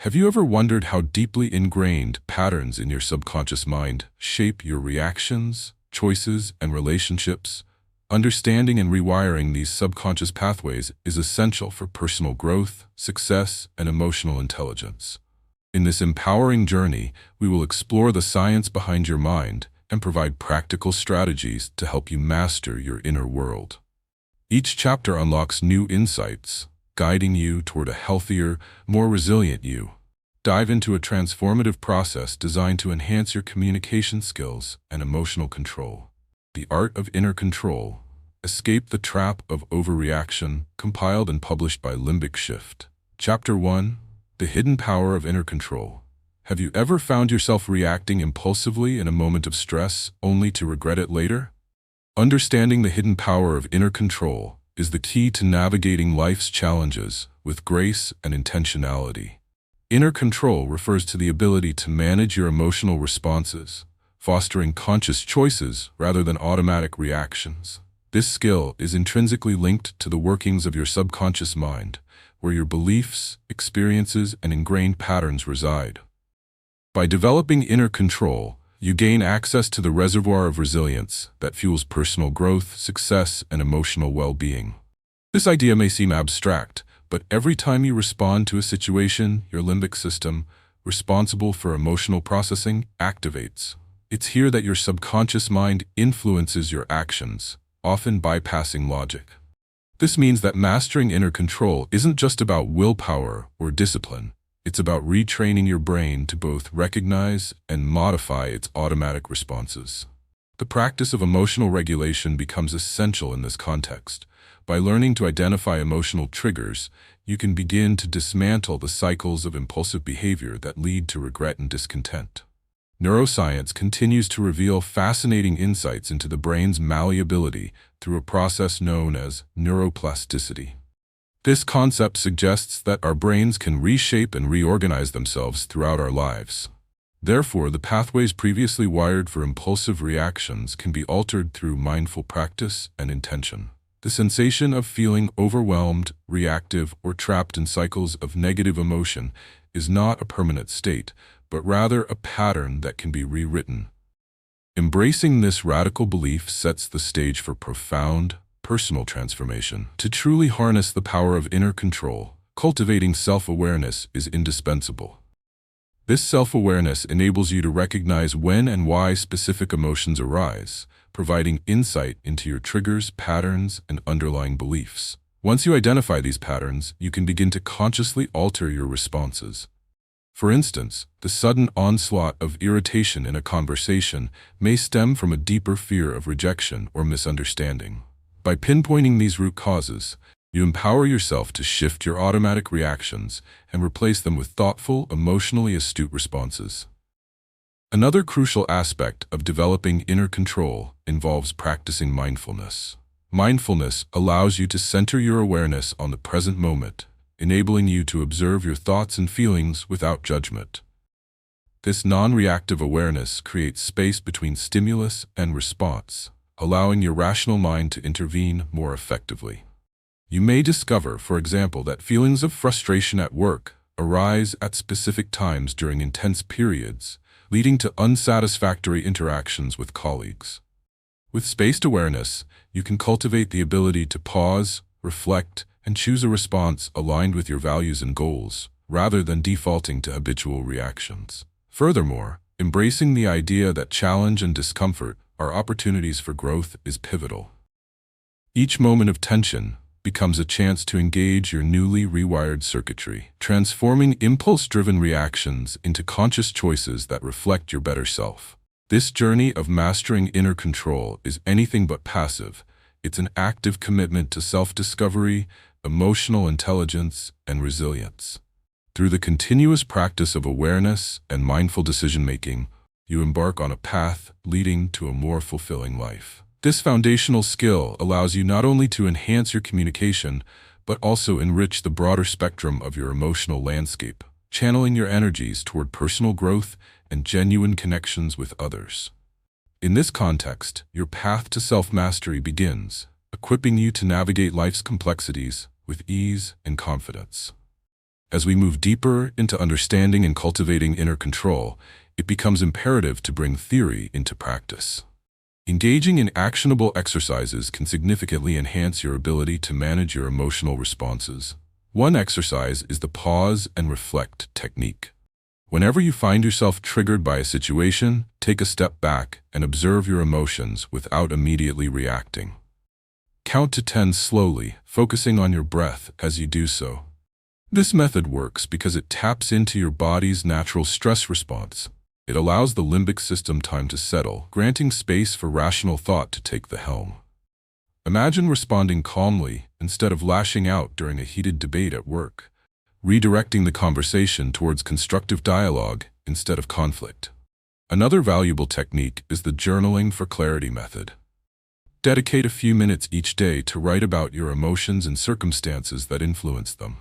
Have you ever wondered how deeply ingrained patterns in your subconscious mind shape your reactions, choices, and relationships? Understanding and rewiring these subconscious pathways is essential for personal growth, success, and emotional intelligence. In this empowering journey, we will explore the science behind your mind and provide practical strategies to help you master your inner world. Each chapter unlocks new insights, guiding you toward a healthier, more resilient you. Dive into a transformative process designed to enhance your communication skills and emotional control. The Art of Inner Control. Escape the Trap of Overreaction, compiled and published by Limbic Shift. Chapter 1. The Hidden Power of Inner Control. Have you ever found yourself reacting impulsively in a moment of stress, only to regret it later? Understanding the hidden power of inner control is the key to navigating life's challenges with grace and intentionality. Inner control refers to the ability to manage your emotional responses, fostering conscious choices rather than automatic reactions. This skill is intrinsically linked to the workings of your subconscious mind, where your beliefs, experiences, and ingrained patterns reside. By developing inner control, you gain access to the reservoir of resilience that fuels personal growth, success, and emotional well-being. This idea may seem abstract, but every time you respond to a situation, your limbic system, responsible for emotional processing, activates. It's here that your subconscious mind influences your actions, often bypassing logic. This means that mastering inner control isn't just about willpower or discipline. It's about retraining your brain to both recognize and modify its automatic responses. The practice of emotional regulation becomes essential in this context. By learning to identify emotional triggers, you can begin to dismantle the cycles of impulsive behavior that lead to regret and discontent. Neuroscience continues to reveal fascinating insights into the brain's malleability through a process known as neuroplasticity. This concept suggests that our brains can reshape and reorganize themselves throughout our lives. Therefore, the pathways previously wired for impulsive reactions can be altered through mindful practice and intention. The sensation of feeling overwhelmed, reactive, or trapped in cycles of negative emotion is not a permanent state, but rather a pattern that can be rewritten. Embracing this radical belief sets the stage for profound, personal transformation. To truly harness the power of inner control, cultivating self-awareness is indispensable. This self-awareness enables you to recognize when and why specific emotions arise, providing insight into your triggers, patterns, and underlying beliefs. Once you identify these patterns, you can begin to consciously alter your responses. For instance, the sudden onslaught of irritation in a conversation may stem from a deeper fear of rejection or misunderstanding. By pinpointing these root causes, you empower yourself to shift your automatic reactions and replace them with thoughtful, emotionally astute responses. Another crucial aspect of developing inner control involves practicing mindfulness. Mindfulness allows you to center your awareness on the present moment, enabling you to observe your thoughts and feelings without judgment. This non-reactive awareness creates space between stimulus and response, allowing your rational mind to intervene more effectively. You may discover, for example, that feelings of frustration at work arise at specific times during intense periods, leading to unsatisfactory interactions with colleagues. With spaced awareness, you can cultivate the ability to pause, reflect, and choose a response aligned with your values and goals, rather than defaulting to habitual reactions. Furthermore, embracing the idea that challenge and discomfort are opportunities for growth is pivotal. Each moment of tension becomes a chance to engage your newly rewired circuitry, transforming impulse-driven reactions into conscious choices that reflect your better self. This journey of mastering inner control is anything but passive. It's an active commitment to self-discovery, emotional intelligence, and resilience. Through the continuous practice of awareness and mindful decision-making, you embark on a path leading to a more fulfilling life. This foundational skill allows you not only to enhance your communication, but also enrich the broader spectrum of your emotional landscape, channeling your energies toward personal growth and genuine connections with others. In this context, your path to self-mastery begins, equipping you to navigate life's complexities with ease and confidence. As we move deeper into understanding and cultivating inner control, it becomes imperative to bring theory into practice. Engaging in actionable exercises can significantly enhance your ability to manage your emotional responses. One exercise is the pause and reflect technique. Whenever you find yourself triggered by a situation, take a step back and observe your emotions without immediately reacting. Count to 10 slowly, focusing on your breath as you do so. This method works because it taps into your body's natural stress response. It allows the limbic system time to settle, granting space for rational thought to take the helm. Imagine responding calmly instead of lashing out during a heated debate at work, redirecting the conversation towards constructive dialogue instead of conflict. Another valuable technique is the journaling for clarity method. Dedicate a few minutes each day to write about your emotions and circumstances that influence them.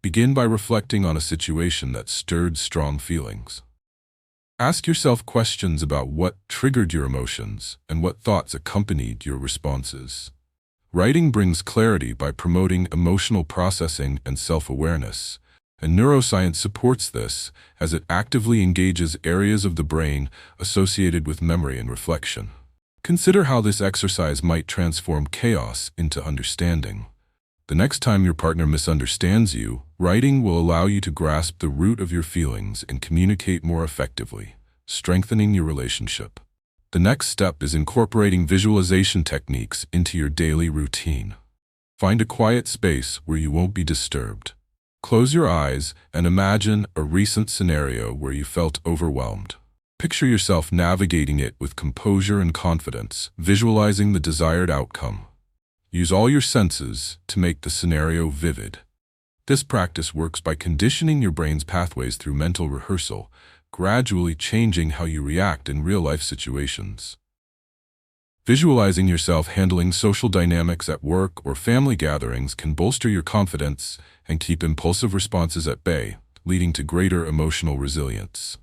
Begin by reflecting on a situation that stirred strong feelings. Ask yourself questions about what triggered your emotions and what thoughts accompanied your responses. Writing brings clarity by promoting emotional processing and self-awareness, and neuroscience supports this as it actively engages areas of the brain associated with memory and reflection. Consider how this exercise might transform chaos into understanding. The next time your partner misunderstands you, writing will allow you to grasp the root of your feelings and communicate more effectively, strengthening your relationship. The next step is incorporating visualization techniques into your daily routine. Find a quiet space where you won't be disturbed. Close your eyes and imagine a recent scenario where you felt overwhelmed. Picture yourself navigating it with composure and confidence, visualizing the desired outcome. Use all your senses to make the scenario vivid. This practice works by conditioning your brain's pathways through mental rehearsal, gradually changing how you react in real-life situations. Visualizing yourself handling social dynamics at work or family gatherings can bolster your confidence and keep impulsive responses at bay, leading to greater emotional resilience.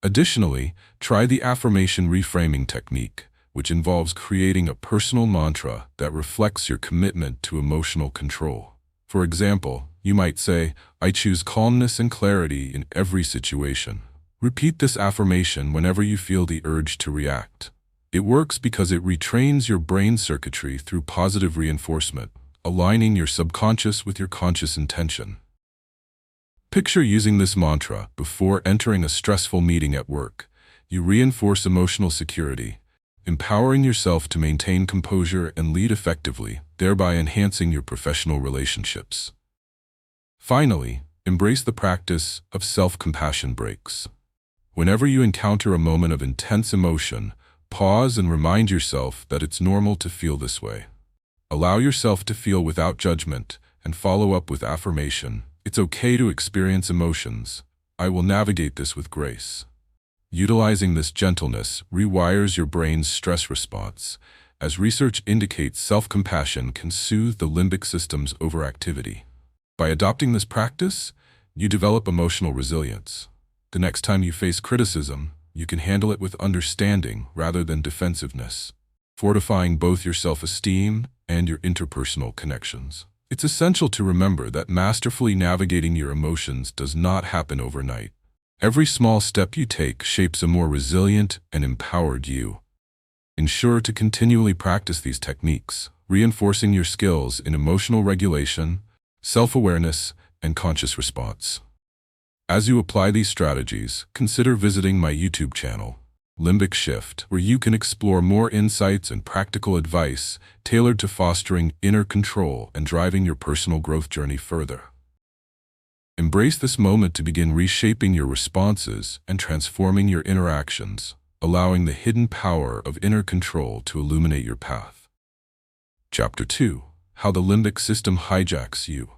Additionally, try the affirmation reframing technique, which involves creating a personal mantra that reflects your commitment to emotional control. For example, you might say, "I choose calmness and clarity in every situation." Repeat this affirmation whenever you feel the urge to react. It works because it retrains your brain circuitry through positive reinforcement, aligning your subconscious with your conscious intention. Picture using this mantra before entering a stressful meeting at work. You reinforce emotional security, empowering yourself to maintain composure and lead effectively, thereby enhancing your professional relationships. Finally, embrace the practice of self-compassion breaks. Whenever you encounter a moment of intense emotion, pause and remind yourself that it's normal to feel this way. Allow yourself to feel without judgment and follow up with affirmation. It's okay to experience emotions. I will navigate this with grace. Utilizing this gentleness rewires your brain's stress response, as research indicates self-compassion can soothe the limbic system's overactivity. By adopting this practice, you develop emotional resilience. The next time you face criticism, you can handle it with understanding rather than defensiveness, fortifying both your self-esteem and your interpersonal connections. It's essential to remember that masterfully navigating your emotions does not happen overnight. Every small step you take shapes a more resilient and empowered you. Ensure to continually practice these techniques, reinforcing your skills in emotional regulation, self-awareness, and conscious response. As you apply these strategies, consider visiting my YouTube channel, Limbic Shift, where you can explore more insights and practical advice tailored to fostering inner control and driving your personal growth journey further. Embrace this moment to begin reshaping your responses and transforming your interactions, allowing the hidden power of inner control to illuminate your path. Chapter 2. How the limbic system hijacks you.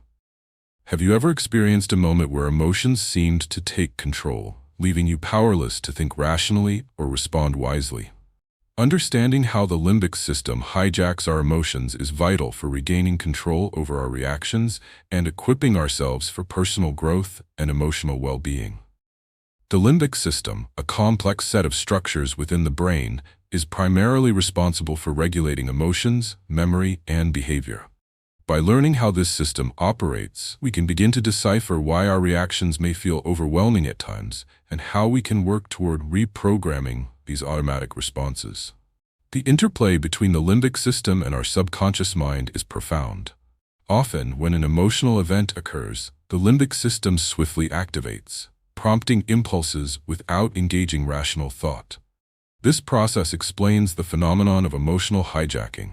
Have you ever experienced a moment where emotions seemed to take control, leaving you powerless to think rationally or respond wisely? Understanding how the limbic system hijacks our emotions is vital for regaining control over our reactions and equipping ourselves for personal growth and emotional well-being. The limbic system, a complex set of structures within the brain, is primarily responsible for regulating emotions, memory, and behavior. By learning how this system operates, we can begin to decipher why our reactions may feel overwhelming at times and how we can work toward reprogramming these automatic responses. The interplay between the limbic system and our subconscious mind is profound. Often, when an emotional event occurs, the limbic system swiftly activates, prompting impulses without engaging rational thought. This process explains the phenomenon of emotional hijacking.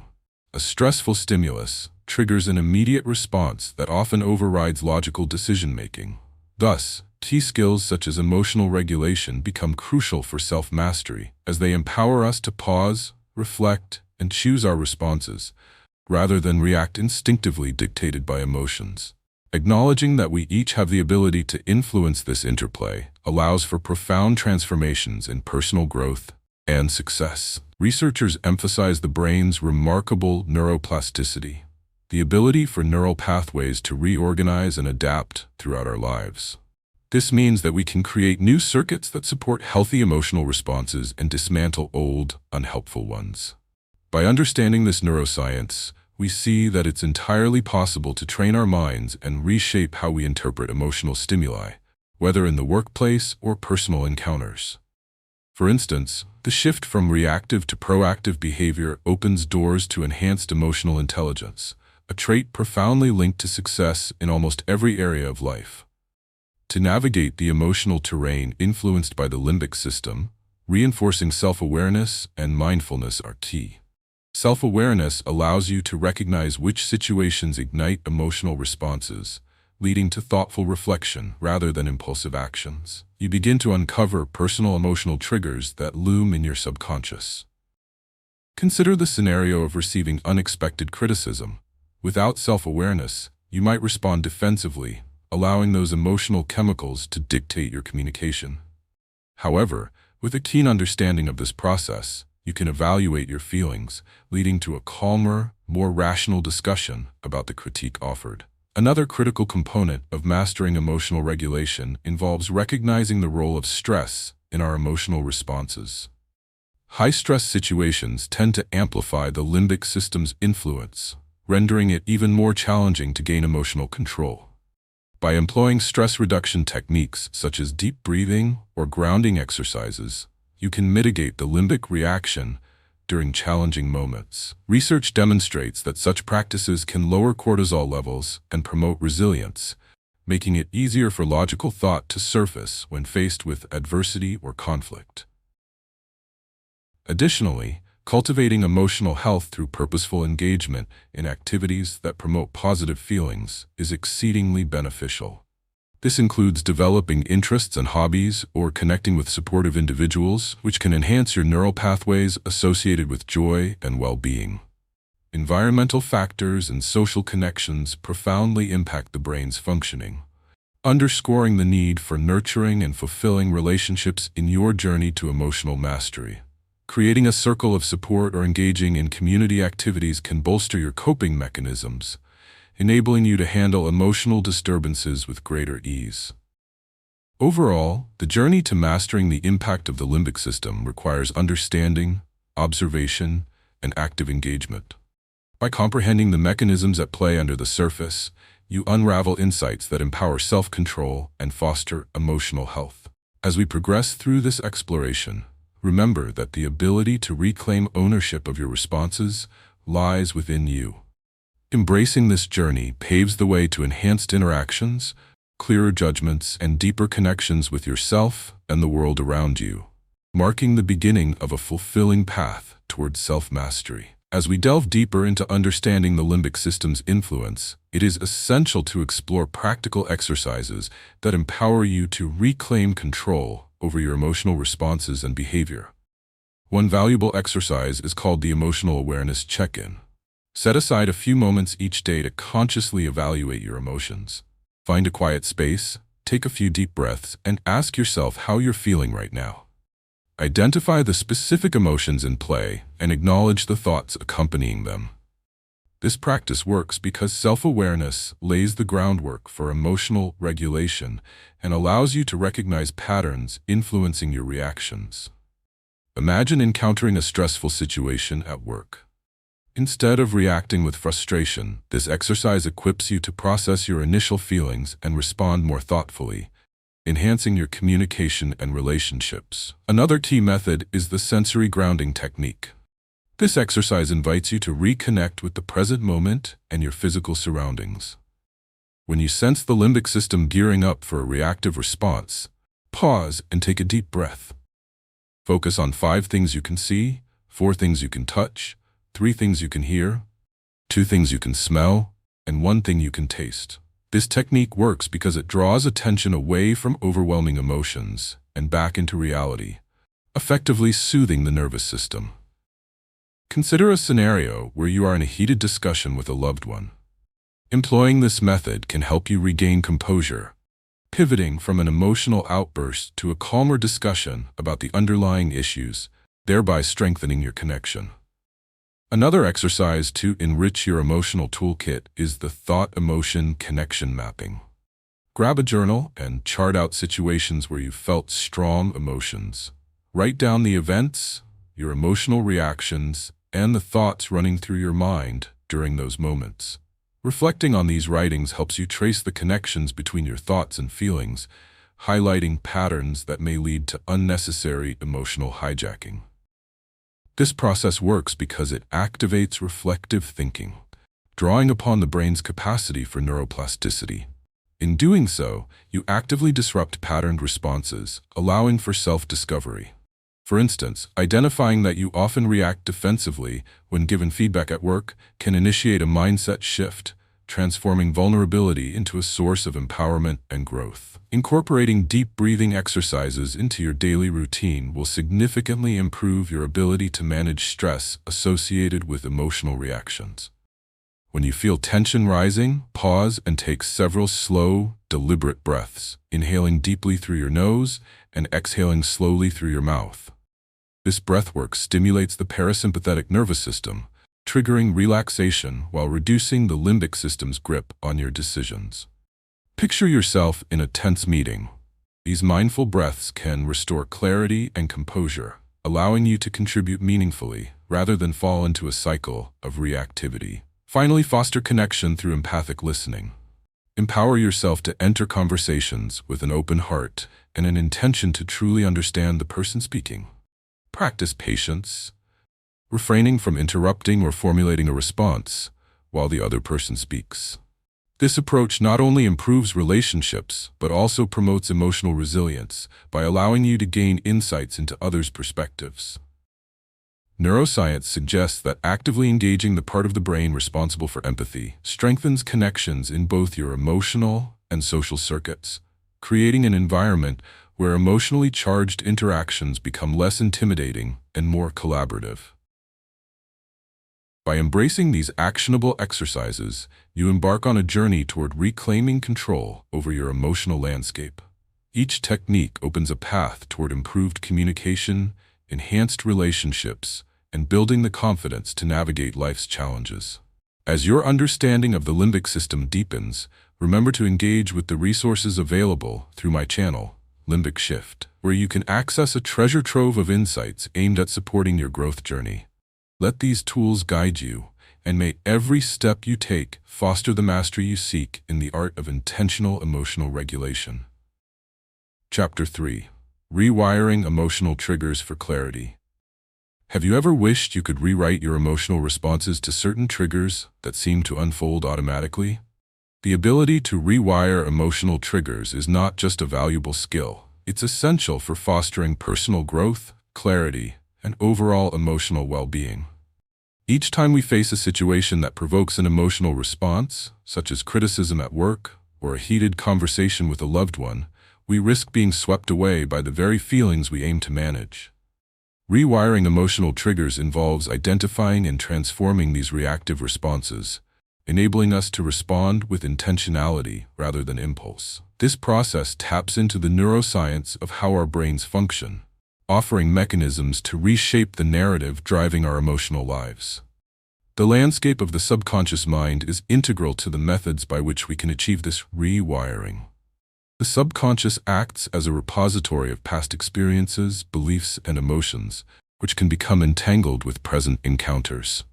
A stressful stimulus triggers an immediate response that often overrides logical decision-making. Thus, key skills such as emotional regulation become crucial for self-mastery, as they empower us to pause, reflect, and choose our responses, rather than react instinctively dictated by emotions. Acknowledging that we each have the ability to influence this interplay allows for profound transformations in personal growth and success. Researchers emphasize the brain's remarkable neuroplasticity, the ability for neural pathways to reorganize and adapt throughout our lives. This means that we can create new circuits that support healthy emotional responses and dismantle old, unhelpful ones. By understanding this neuroscience, we see that it's entirely possible to train our minds and reshape how we interpret emotional stimuli, whether in the workplace or personal encounters. For instance, the shift from reactive to proactive behavior opens doors to enhanced emotional intelligence, a trait profoundly linked to success in almost every area of life. To navigate the emotional terrain influenced by the limbic system, reinforcing self-awareness and mindfulness are key. Self-awareness allows you to recognize which situations ignite emotional responses, leading to thoughtful reflection rather than impulsive actions. You begin to uncover personal emotional triggers that loom in your subconscious. Consider the scenario of receiving unexpected criticism. Without self-awareness, you might respond defensively, allowing those emotional chemicals to dictate your communication. However, with a keen understanding of this process, you can evaluate your feelings, leading to a calmer, more rational discussion about the critique offered. Another critical component of mastering emotional regulation involves recognizing the role of stress in our emotional responses. High-stress situations tend to amplify the limbic system's influence, rendering it even more challenging to gain emotional control. By employing stress reduction techniques such as deep breathing or grounding exercises, you can mitigate the limbic reaction during challenging moments. Research demonstrates that such practices can lower cortisol levels and promote resilience, making it easier for logical thought to surface when faced with adversity or conflict. Additionally, cultivating emotional health through purposeful engagement in activities that promote positive feelings is exceedingly beneficial. This includes developing interests and hobbies or connecting with supportive individuals, which can enhance your neural pathways associated with joy and well-being. Environmental factors and social connections profoundly impact the brain's functioning, underscoring the need for nurturing and fulfilling relationships in your journey to emotional mastery. Creating a circle of support or engaging in community activities can bolster your coping mechanisms, enabling you to handle emotional disturbances with greater ease. Overall, the journey to mastering the impact of the limbic system requires understanding, observation, and active engagement. By comprehending the mechanisms at play under the surface, you unravel insights that empower self-control and foster emotional health. As we progress through this exploration, remember that the ability to reclaim ownership of your responses lies within you. Embracing this journey paves the way to enhanced interactions, clearer judgments, and deeper connections with yourself and the world around you, marking the beginning of a fulfilling path towards self-mastery. As we delve deeper into understanding the limbic system's influence, it is essential to explore practical exercises that empower you to reclaim control over your emotional responses and behavior. One valuable exercise is called the Emotional Awareness Check-In. Set aside a few moments each day to consciously evaluate your emotions. Find a quiet space, take a few deep breaths, and ask yourself how you're feeling right now. Identify the specific emotions in play and acknowledge the thoughts accompanying them. This practice works because self-awareness lays the groundwork for emotional regulation and allows you to recognize patterns influencing your reactions. Imagine encountering a stressful situation at work. Instead of reacting with frustration, this exercise equips you to process your initial feelings and respond more thoughtfully, enhancing your communication and relationships. Another key method is the sensory grounding technique. This exercise invites you to reconnect with the present moment and your physical surroundings. When you sense the limbic system gearing up for a reactive response, pause and take a deep breath. Focus on 5 things you can see, 4 things you can touch, 3 things you can hear, 2 things you can smell, and 1 thing you can taste. This technique works because it draws attention away from overwhelming emotions and back into reality, effectively soothing the nervous system. Consider a scenario where you are in a heated discussion with a loved one. Employing this method can help you regain composure, pivoting from an emotional outburst to a calmer discussion about the underlying issues, thereby strengthening your connection. Another exercise to enrich your emotional toolkit is the thought-emotion connection mapping. Grab a journal and chart out situations where you felt strong emotions. Write down the events, your emotional reactions, and the thoughts running through your mind during those moments. Reflecting on these writings helps you trace the connections between your thoughts and feelings, highlighting patterns that may lead to unnecessary emotional hijacking. This process works because it activates reflective thinking, drawing upon the brain's capacity for neuroplasticity. In doing so, you actively disrupt patterned responses, allowing for self-discovery. For instance, identifying that you often react defensively when given feedback at work can initiate a mindset shift, transforming vulnerability into a source of empowerment and growth. Incorporating deep breathing exercises into your daily routine will significantly improve your ability to manage stress associated with emotional reactions. When you feel tension rising, pause and take several slow, deliberate breaths, inhaling deeply through your nose and exhaling slowly through your mouth. This breathwork stimulates the parasympathetic nervous system, triggering relaxation while reducing the limbic system's grip on your decisions. Picture yourself in a tense meeting. These mindful breaths can restore clarity and composure, allowing you to contribute meaningfully rather than fall into a cycle of reactivity. Finally, foster connection through empathic listening. Empower yourself to enter conversations with an open heart and an intention to truly understand the person speaking. Practice patience, refraining from interrupting or formulating a response while the other person speaks. This approach not only improves relationships, but also promotes emotional resilience by allowing you to gain insights into others' perspectives. Neuroscience suggests that actively engaging the part of the brain responsible for empathy strengthens connections in both your emotional and social circuits, creating an environment where emotionally charged interactions become less intimidating and more collaborative. By embracing these actionable exercises, you embark on a journey toward reclaiming control over your emotional landscape. Each technique opens a path toward improved communication, enhanced relationships, and building the confidence to navigate life's challenges. As your understanding of the limbic system deepens, remember to engage with the resources available through my channel, Limbic Shift, where you can access a treasure trove of insights aimed at supporting your growth journey. Let these tools guide you, and may every step you take foster the mastery you seek in the art of intentional emotional regulation. Chapter 3. Rewiring Emotional Triggers for Clarity. Have you ever wished you could rewrite your emotional responses to certain triggers that seem to unfold automatically? The ability to rewire emotional triggers is not just a valuable skill. It's essential for fostering personal growth, clarity, and overall emotional well-being. Each time we face a situation that provokes an emotional response, such as criticism at work or a heated conversation with a loved one, we risk being swept away by the very feelings we aim to manage. Rewiring emotional triggers involves identifying and transforming these reactive responses, enabling us to respond with intentionality rather than impulse. This process taps into the neuroscience of how our brains function, offering mechanisms to reshape the narrative driving our emotional lives. The landscape of the subconscious mind is integral to the methods by which we can achieve this rewiring. The subconscious acts as a repository of past experiences, beliefs, and emotions, which can become entangled with present encounters.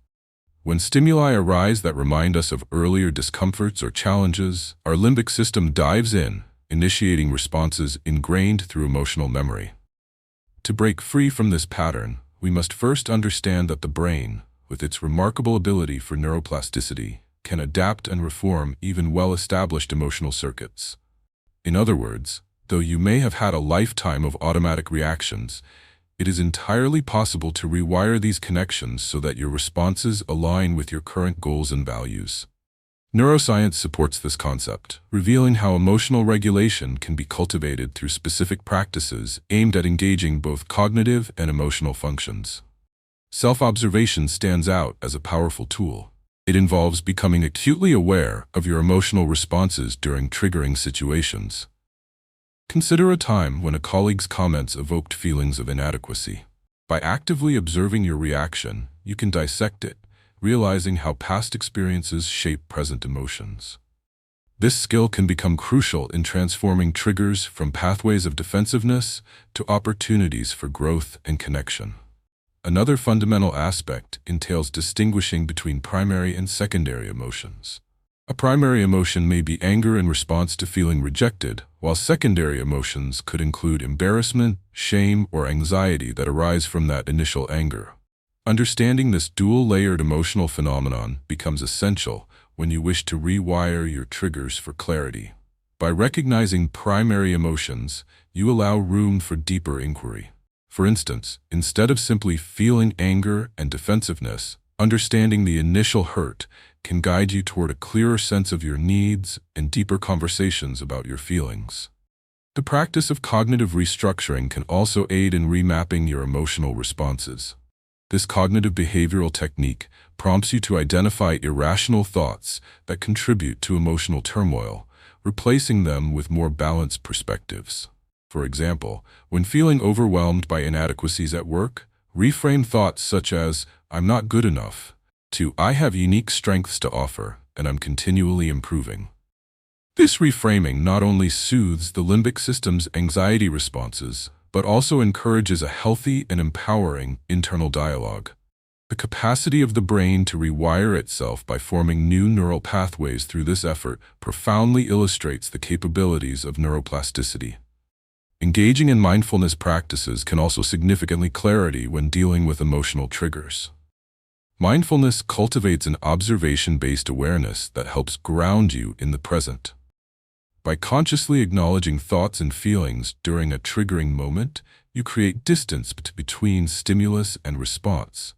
When stimuli arise that remind us of earlier discomforts or challenges, our limbic system dives in, initiating responses ingrained through emotional memory. To break free from this pattern, we must first understand that the brain, with its remarkable ability for neuroplasticity, can adapt and reform even well-established emotional circuits. In other words, though you may have had a lifetime of automatic reactions, it is entirely possible to rewire these connections so that your responses align with your current goals and values. Neuroscience supports this concept, revealing how emotional regulation can be cultivated through specific practices aimed at engaging both cognitive and emotional functions. Self-observation stands out as a powerful tool. It involves becoming acutely aware of your emotional responses during triggering situations. Consider a time when a colleague's comments evoked feelings of inadequacy. By actively observing your reaction, you can dissect it, realizing how past experiences shape present emotions. This skill can become crucial in transforming triggers from pathways of defensiveness to opportunities for growth and connection. Another fundamental aspect entails distinguishing between primary and secondary emotions. A primary emotion may be anger in response to feeling rejected, while secondary emotions could include embarrassment, shame, or anxiety that arise from that initial anger. Understanding this dual-layered emotional phenomenon becomes essential when you wish to rewire your triggers for clarity. By recognizing primary emotions, you allow room for deeper inquiry. For instance, instead of simply feeling anger and defensiveness, understanding the initial hurt can guide you toward a clearer sense of your needs and deeper conversations about your feelings. The practice of cognitive restructuring can also aid in remapping your emotional responses. This cognitive behavioral technique prompts you to identify irrational thoughts that contribute to emotional turmoil, replacing them with more balanced perspectives. For example, when feeling overwhelmed by inadequacies at work, reframe thoughts such as, "I'm not good enough," to "I have unique strengths to offer, and I'm continually improving." This reframing not only soothes the limbic system's anxiety responses, but also encourages a healthy and empowering internal dialogue. The capacity of the brain to rewire itself by forming new neural pathways through this effort profoundly illustrates the capabilities of neuroplasticity. Engaging in mindfulness practices can also significantly clarity when dealing with emotional triggers. Mindfulness cultivates an observation-based awareness that helps ground you in the present. By consciously acknowledging thoughts and feelings during a triggering moment, you create distance between stimulus and response.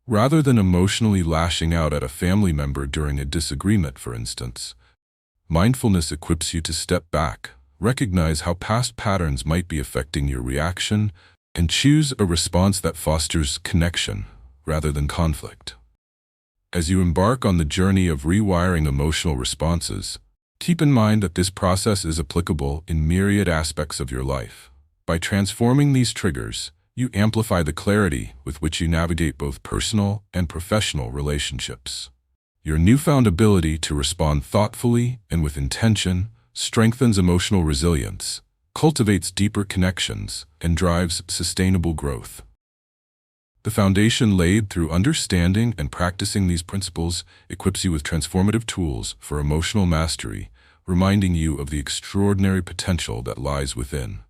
Rather than emotionally lashing out at a family member during a disagreement, for instance, mindfulness equips you to step back, recognize how past patterns might be affecting your reaction, and choose a response that fosters connection rather than conflict. As you embark on the journey of rewiring emotional responses, keep in mind that this process is applicable in myriad aspects of your life. By transforming these triggers, you amplify the clarity with which you navigate both personal and professional relationships. Your newfound ability to respond thoughtfully and with intention strengthens emotional resilience, cultivates deeper connections, and drives sustainable growth. The foundation laid through understanding and practicing these principles equips you with transformative tools for emotional mastery, reminding you of the extraordinary potential that lies within.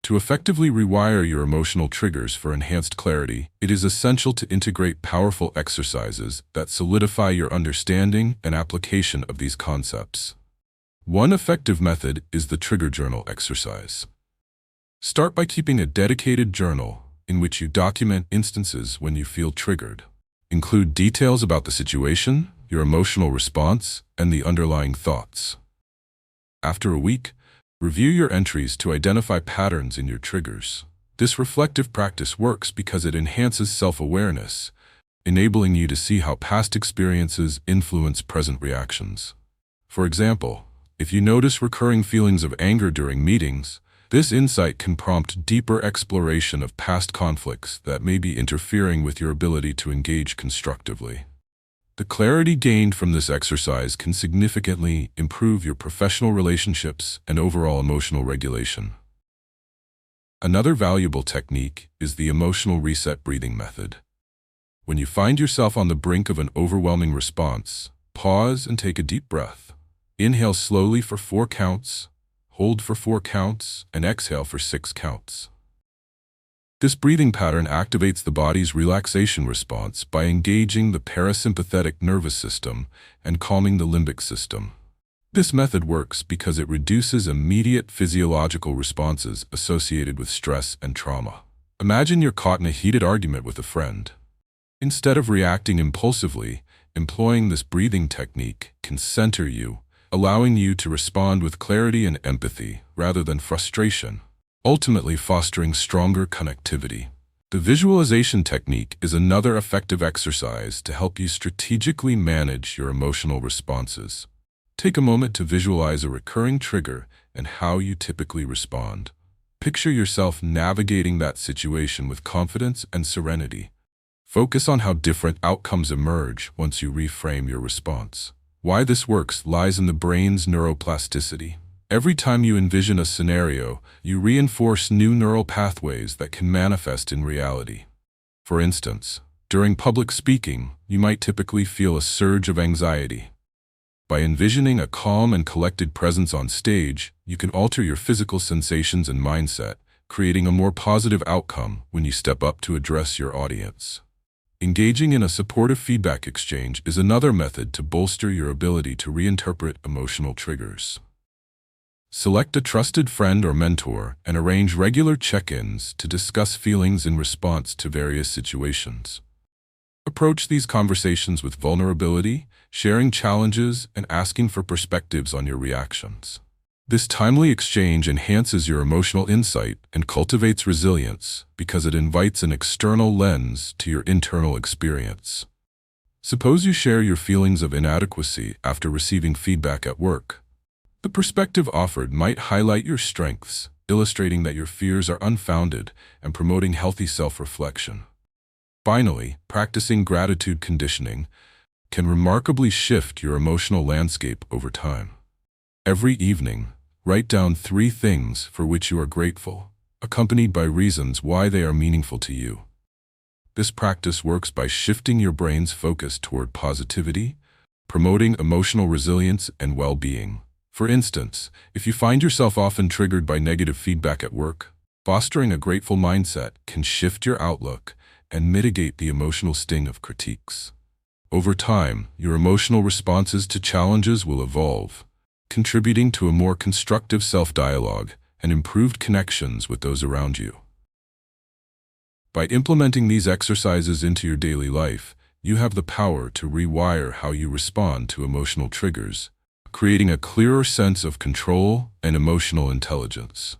To effectively rewire your emotional triggers for enhanced clarity, it is essential to integrate powerful exercises that solidify your understanding and application of these concepts. One effective method is the trigger journal exercise. Start by keeping a dedicated journal in which you document instances when you feel triggered. Include details about the situation, your emotional response, and the underlying thoughts. After a week, review your entries to identify patterns in your triggers. This reflective practice works because it enhances self-awareness, enabling you to see how past experiences influence present reactions. For example, if you notice recurring feelings of anger during meetings, this insight can prompt deeper exploration of past conflicts that may be interfering with your ability to engage constructively. The clarity gained from this exercise can significantly improve your professional relationships and overall emotional regulation. Another valuable technique is the emotional reset breathing method. When you find yourself on the brink of an overwhelming response, pause and take a deep breath. Inhale slowly for 4 counts, hold for 4 counts, and exhale for 6 counts. This breathing pattern activates the body's relaxation response by engaging the parasympathetic nervous system and calming the limbic system. This method works because it reduces immediate physiological responses associated with stress and trauma. Imagine you're caught in a heated argument with a friend. Instead of reacting impulsively, employing this breathing technique can center you, allowing you to respond with clarity and empathy rather than frustration, ultimately fostering stronger connectivity. The visualization technique is another effective exercise to help you strategically manage your emotional responses. Take a moment to visualize a recurring trigger and how you typically respond. Picture yourself navigating that situation with confidence and serenity. Focus on how different outcomes emerge once you reframe your response. Why this works lies in the brain's neuroplasticity. Every time you envision a scenario, you reinforce new neural pathways that can manifest in reality. For instance, during public speaking, you might typically feel a surge of anxiety. By envisioning a calm and collected presence on stage, you can alter your physical sensations and mindset, creating a more positive outcome when you step up to address your audience. Engaging in a supportive feedback exchange is another method to bolster your ability to reinterpret emotional triggers. Select a trusted friend or mentor and arrange regular check-ins to discuss feelings in response to various situations. Approach these conversations with vulnerability, sharing challenges, and asking for perspectives on your reactions. This timely exchange enhances your emotional insight and cultivates resilience because it invites an external lens to your internal experience. Suppose you share your feelings of inadequacy after receiving feedback at work. The perspective offered might highlight your strengths, illustrating that your fears are unfounded and promoting healthy self-reflection. Finally, practicing gratitude conditioning can remarkably shift your emotional landscape over time. Every evening, write down 3 things for which you are grateful, accompanied by reasons why they are meaningful to you. This practice works by shifting your brain's focus toward positivity, promoting emotional resilience and well-being. For instance, if you find yourself often triggered by negative feedback at work, fostering a grateful mindset can shift your outlook and mitigate the emotional sting of critiques. Over time, your emotional responses to challenges will evolve, contributing to a more constructive self-dialogue and improved connections with those around you. By implementing these exercises into your daily life, you have the power to rewire how you respond to emotional triggers, creating a clearer sense of control and emotional intelligence.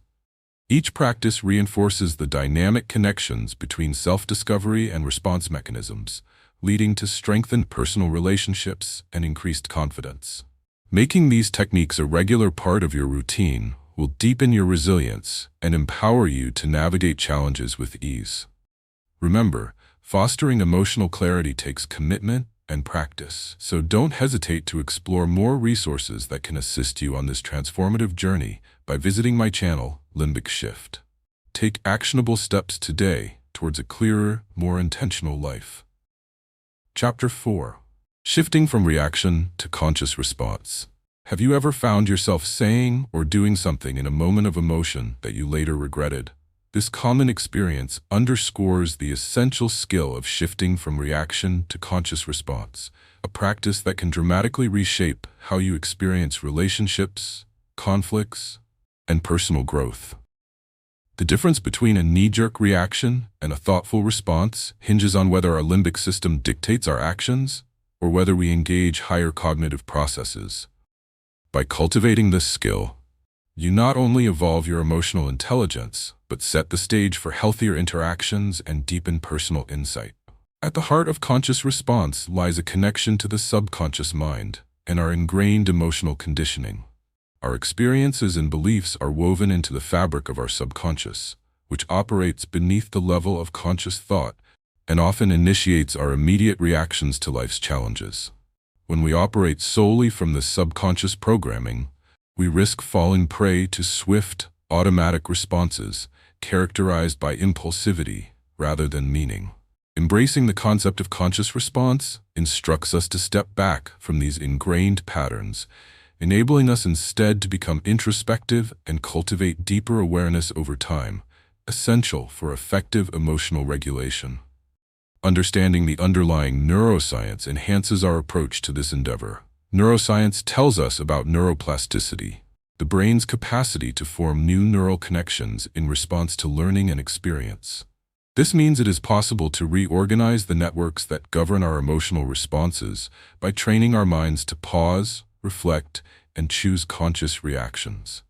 Each practice reinforces the dynamic connections between self-discovery and response mechanisms, leading to strengthened personal relationships and increased confidence. Making these techniques a regular part of your routine will deepen your resilience and empower you to navigate challenges with ease. Remember, fostering emotional clarity takes commitment and practice, so don't hesitate to explore more resources that can assist you on this transformative journey by visiting my channel, Limbic Shift. Take actionable steps today towards a clearer, more intentional life. Chapter 4. Shifting from reaction to conscious response. Have you ever found yourself saying or doing something in a moment of emotion that you later regretted? This common experience underscores the essential skill of shifting from reaction to conscious response, a practice that can dramatically reshape how you experience relationships, conflicts, and personal growth. The difference between a knee-jerk reaction and a thoughtful response hinges on whether our limbic system dictates our actions or whether we engage higher cognitive processes. By cultivating this skill, you not only evolve your emotional intelligence, but set the stage for healthier interactions and deepen personal insight. At the heart of conscious response lies a connection to the subconscious mind and our ingrained emotional conditioning. Our experiences and beliefs are woven into the fabric of our subconscious, which operates beneath the level of conscious thought and often initiates our immediate reactions to life's challenges. When we operate solely from this subconscious programming, we risk falling prey to swift, automatic responses characterized by impulsivity rather than meaning. Embracing the concept of conscious response instructs us to step back from these ingrained patterns, enabling us instead to become introspective and cultivate deeper awareness over time, essential for effective emotional regulation. Understanding the underlying neuroscience enhances our approach to this endeavor. Neuroscience tells us about neuroplasticity, the brain's capacity to form new neural connections in response to learning and experience. This means it is possible to reorganize the networks that govern our emotional responses by training our minds to pause, reflect, and choose conscious reactions.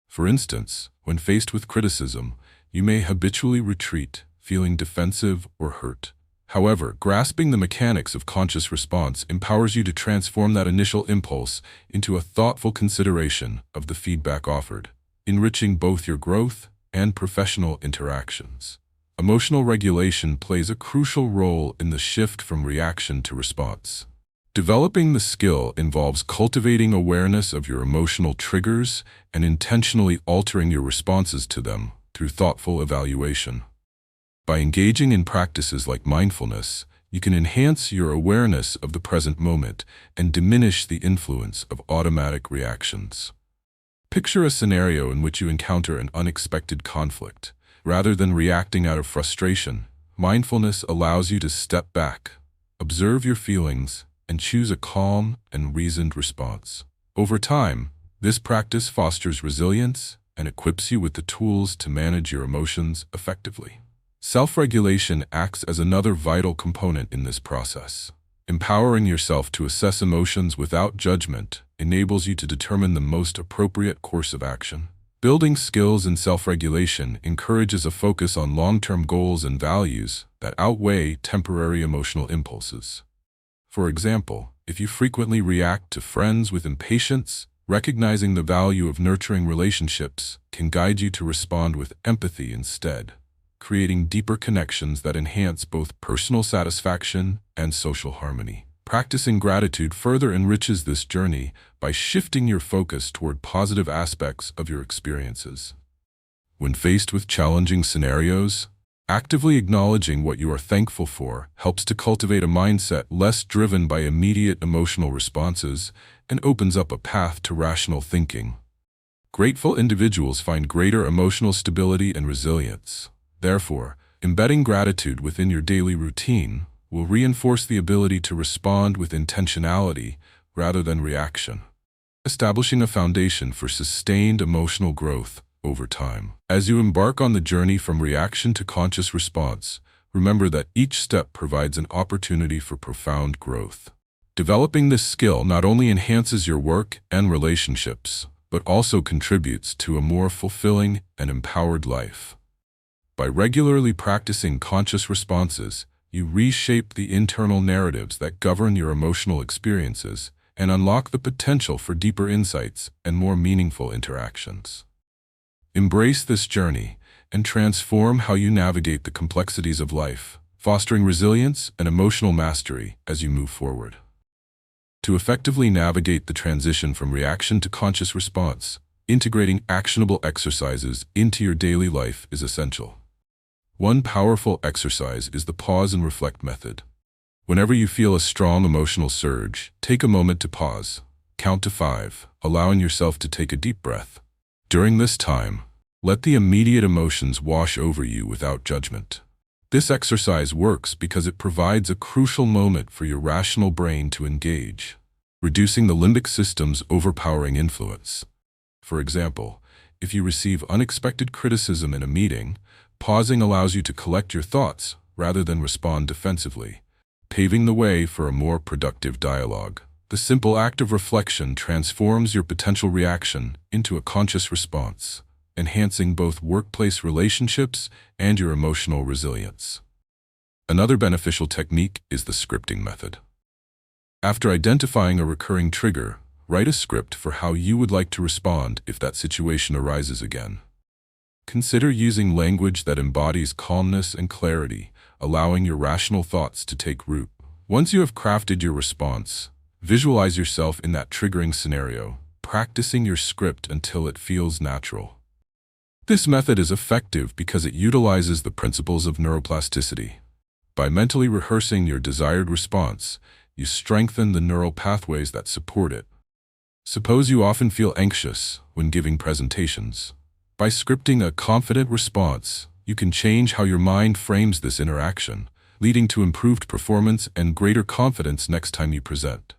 For instance, when faced with criticism, you may habitually retreat, feeling defensive or hurt. However, grasping the mechanics of conscious response empowers you to transform that initial impulse into a thoughtful consideration of the feedback offered, enriching both your growth and professional interactions. Emotional regulation plays a crucial role in the shift from reaction to response. Developing the skill involves cultivating awareness of your emotional triggers and intentionally altering your responses to them through thoughtful evaluation. By engaging in practices like mindfulness, you can enhance your awareness of the present moment and diminish the influence of automatic reactions. Picture a scenario in which you encounter an unexpected conflict. Rather than reacting out of frustration, mindfulness allows you to step back, observe your feelings, and choose a calm and reasoned response. Over time, this practice fosters resilience and equips you with the tools to manage your emotions effectively. Self-regulation acts as another vital component in this process. Empowering yourself to assess emotions without judgment enables you to determine the most appropriate course of action. Building skills in self-regulation encourages a focus on long-term goals and values that outweigh temporary emotional impulses. For example, if you frequently react to friends with impatience, recognizing the value of nurturing relationships can guide you to respond with empathy instead, creating deeper connections that enhance both personal satisfaction and social harmony. Practicing gratitude further enriches this journey by shifting your focus toward positive aspects of your experiences. When faced with challenging scenarios, actively acknowledging what you are thankful for helps to cultivate a mindset less driven by immediate emotional responses and opens up a path to rational thinking. Grateful individuals find greater emotional stability and resilience. Therefore, embedding gratitude within your daily routine will reinforce the ability to respond with intentionality rather than reaction, establishing a foundation for sustained emotional growth over time. As you embark on the journey from reaction to conscious response, remember that each step provides an opportunity for profound growth. Developing this skill not only enhances your work and relationships, but also contributes to a more fulfilling and empowered life. By regularly practicing conscious responses, you reshape the internal narratives that govern your emotional experiences and unlock the potential for deeper insights and more meaningful interactions. Embrace this journey and transform how you navigate the complexities of life, fostering resilience and emotional mastery as you move forward. To effectively navigate the transition from reaction to conscious response, integrating actionable exercises into your daily life is essential. One powerful exercise is the pause and reflect method. Whenever you feel a strong emotional surge, take a moment to pause. Count to 5, allowing yourself to take a deep breath. During this time, let the immediate emotions wash over you without judgment. This exercise works because it provides a crucial moment for your rational brain to engage, reducing the limbic system's overpowering influence. For example, if you receive unexpected criticism in a meeting, pausing allows you to collect your thoughts rather than respond defensively, paving the way for a more productive dialogue. The simple act of reflection transforms your potential reaction into a conscious response, enhancing both workplace relationships and your emotional resilience. Another beneficial technique is the scripting method. After identifying a recurring trigger, write a script for how you would like to respond if that situation arises again. Consider using language that embodies calmness and clarity, allowing your rational thoughts to take root. Once you have crafted your response, visualize yourself in that triggering scenario, practicing your script until it feels natural. This method is effective because it utilizes the principles of neuroplasticity. By mentally rehearsing your desired response, you strengthen the neural pathways that support it. Suppose you often feel anxious when giving presentations. By scripting a confident response, you can change how your mind frames this interaction, leading to improved performance and greater confidence next time you present.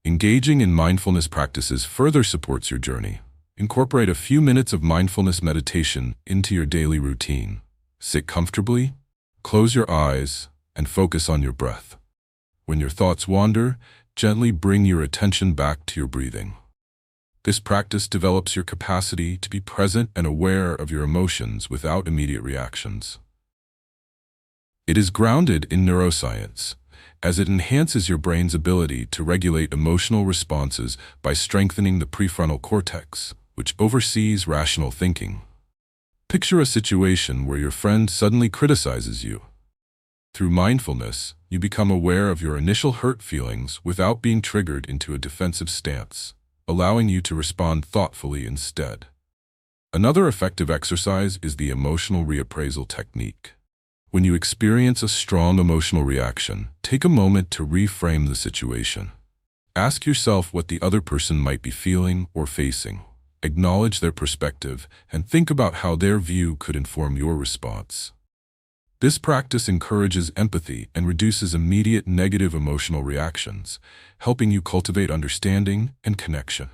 Engaging in mindfulness practices further supports your journey. Incorporate a few minutes of mindfulness meditation into your daily routine. Sit comfortably, close your eyes, and focus on your breath. When your thoughts wander, gently bring your attention back to your breathing. This practice develops your capacity to be present and aware of your emotions without immediate reactions. It is grounded in neuroscience, as it enhances your brain's ability to regulate emotional responses by strengthening the prefrontal cortex, which oversees rational thinking. Picture a situation where your friend suddenly criticizes you. Through mindfulness, you become aware of your initial hurt feelings without being triggered into a defensive stance, allowing you to respond thoughtfully instead. Another effective exercise is the emotional reappraisal technique. When you experience a strong emotional reaction, take a moment to reframe the situation. Ask yourself what the other person might be feeling or facing. Acknowledge their perspective and think about how their view could inform your response. This practice encourages empathy and reduces immediate negative emotional reactions, helping you cultivate understanding and connection.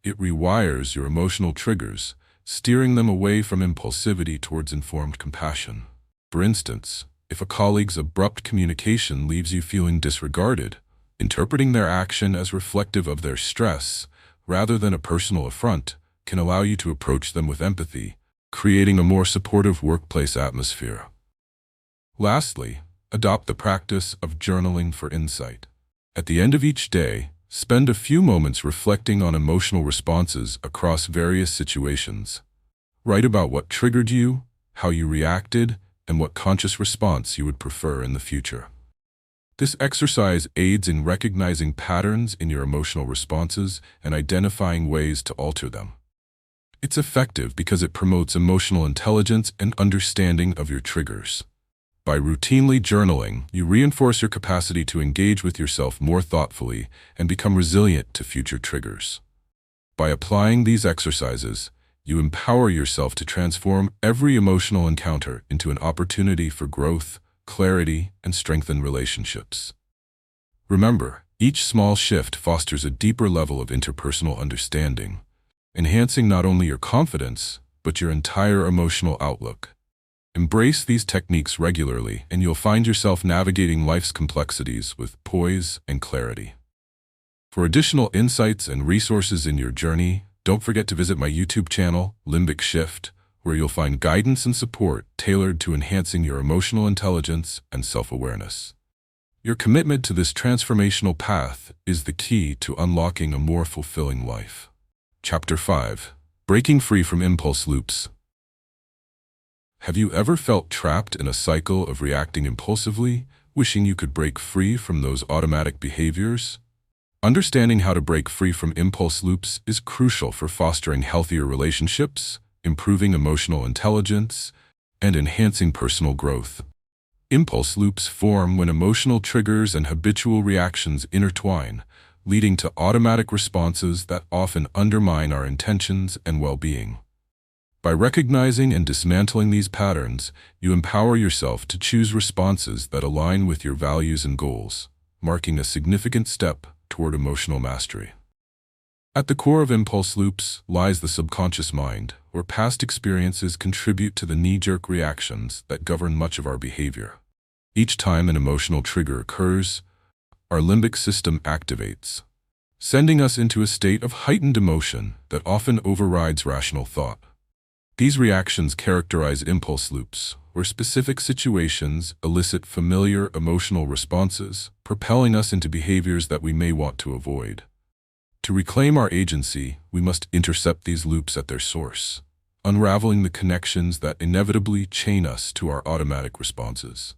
It rewires your emotional triggers, steering them away from impulsivity towards informed compassion. For instance, if a colleague's abrupt communication leaves you feeling disregarded, interpreting their action as reflective of their stress, rather than a personal affront, can allow you to approach them with empathy, creating a more supportive workplace atmosphere. Lastly, adopt the practice of journaling for insight. At the end of each day, spend a few moments reflecting on emotional responses across various situations. Write about what triggered you, how you reacted, and what conscious response you would prefer in the future. This exercise aids in recognizing patterns in your emotional responses and identifying ways to alter them. It's effective because it promotes emotional intelligence and understanding of your triggers. By routinely journaling, you reinforce your capacity to engage with yourself more thoughtfully and become resilient to future triggers. By applying these exercises, you empower yourself to transform every emotional encounter into an opportunity for growth, clarity, and strengthened relationships. Remember, each small shift fosters a deeper level of interpersonal understanding, enhancing not only your confidence, but your entire emotional outlook. Embrace these techniques regularly, and you'll find yourself navigating life's complexities with poise and clarity. For additional insights and resources in your journey, don't forget to visit my YouTube channel, Limbic Shift, where you'll find guidance and support tailored to enhancing your emotional intelligence and self-awareness. Your commitment to this transformational path is the key to unlocking a more fulfilling life. Chapter 5. Breaking Free from Impulse Loops. Have you ever felt trapped in a cycle of reacting impulsively, wishing you could break free from those automatic behaviors? Understanding how to break free from impulse loops is crucial for fostering healthier relationships, improving emotional intelligence, and enhancing personal growth. Impulse loops form when emotional triggers and habitual reactions intertwine, leading to automatic responses that often undermine our intentions and well-being. By recognizing and dismantling these patterns, you empower yourself to choose responses that align with your values and goals, marking a significant step toward emotional mastery. At the core of impulse loops lies the subconscious mind, where past experiences contribute to the knee-jerk reactions that govern much of our behavior. Each time an emotional trigger occurs, our limbic system activates, sending us into a state of heightened emotion that often overrides rational thought. These reactions characterize impulse loops, where specific situations elicit familiar emotional responses, propelling us into behaviors that we may want to avoid. To reclaim our agency, we must intercept these loops at their source, unraveling the connections that inevitably chain us to our automatic responses.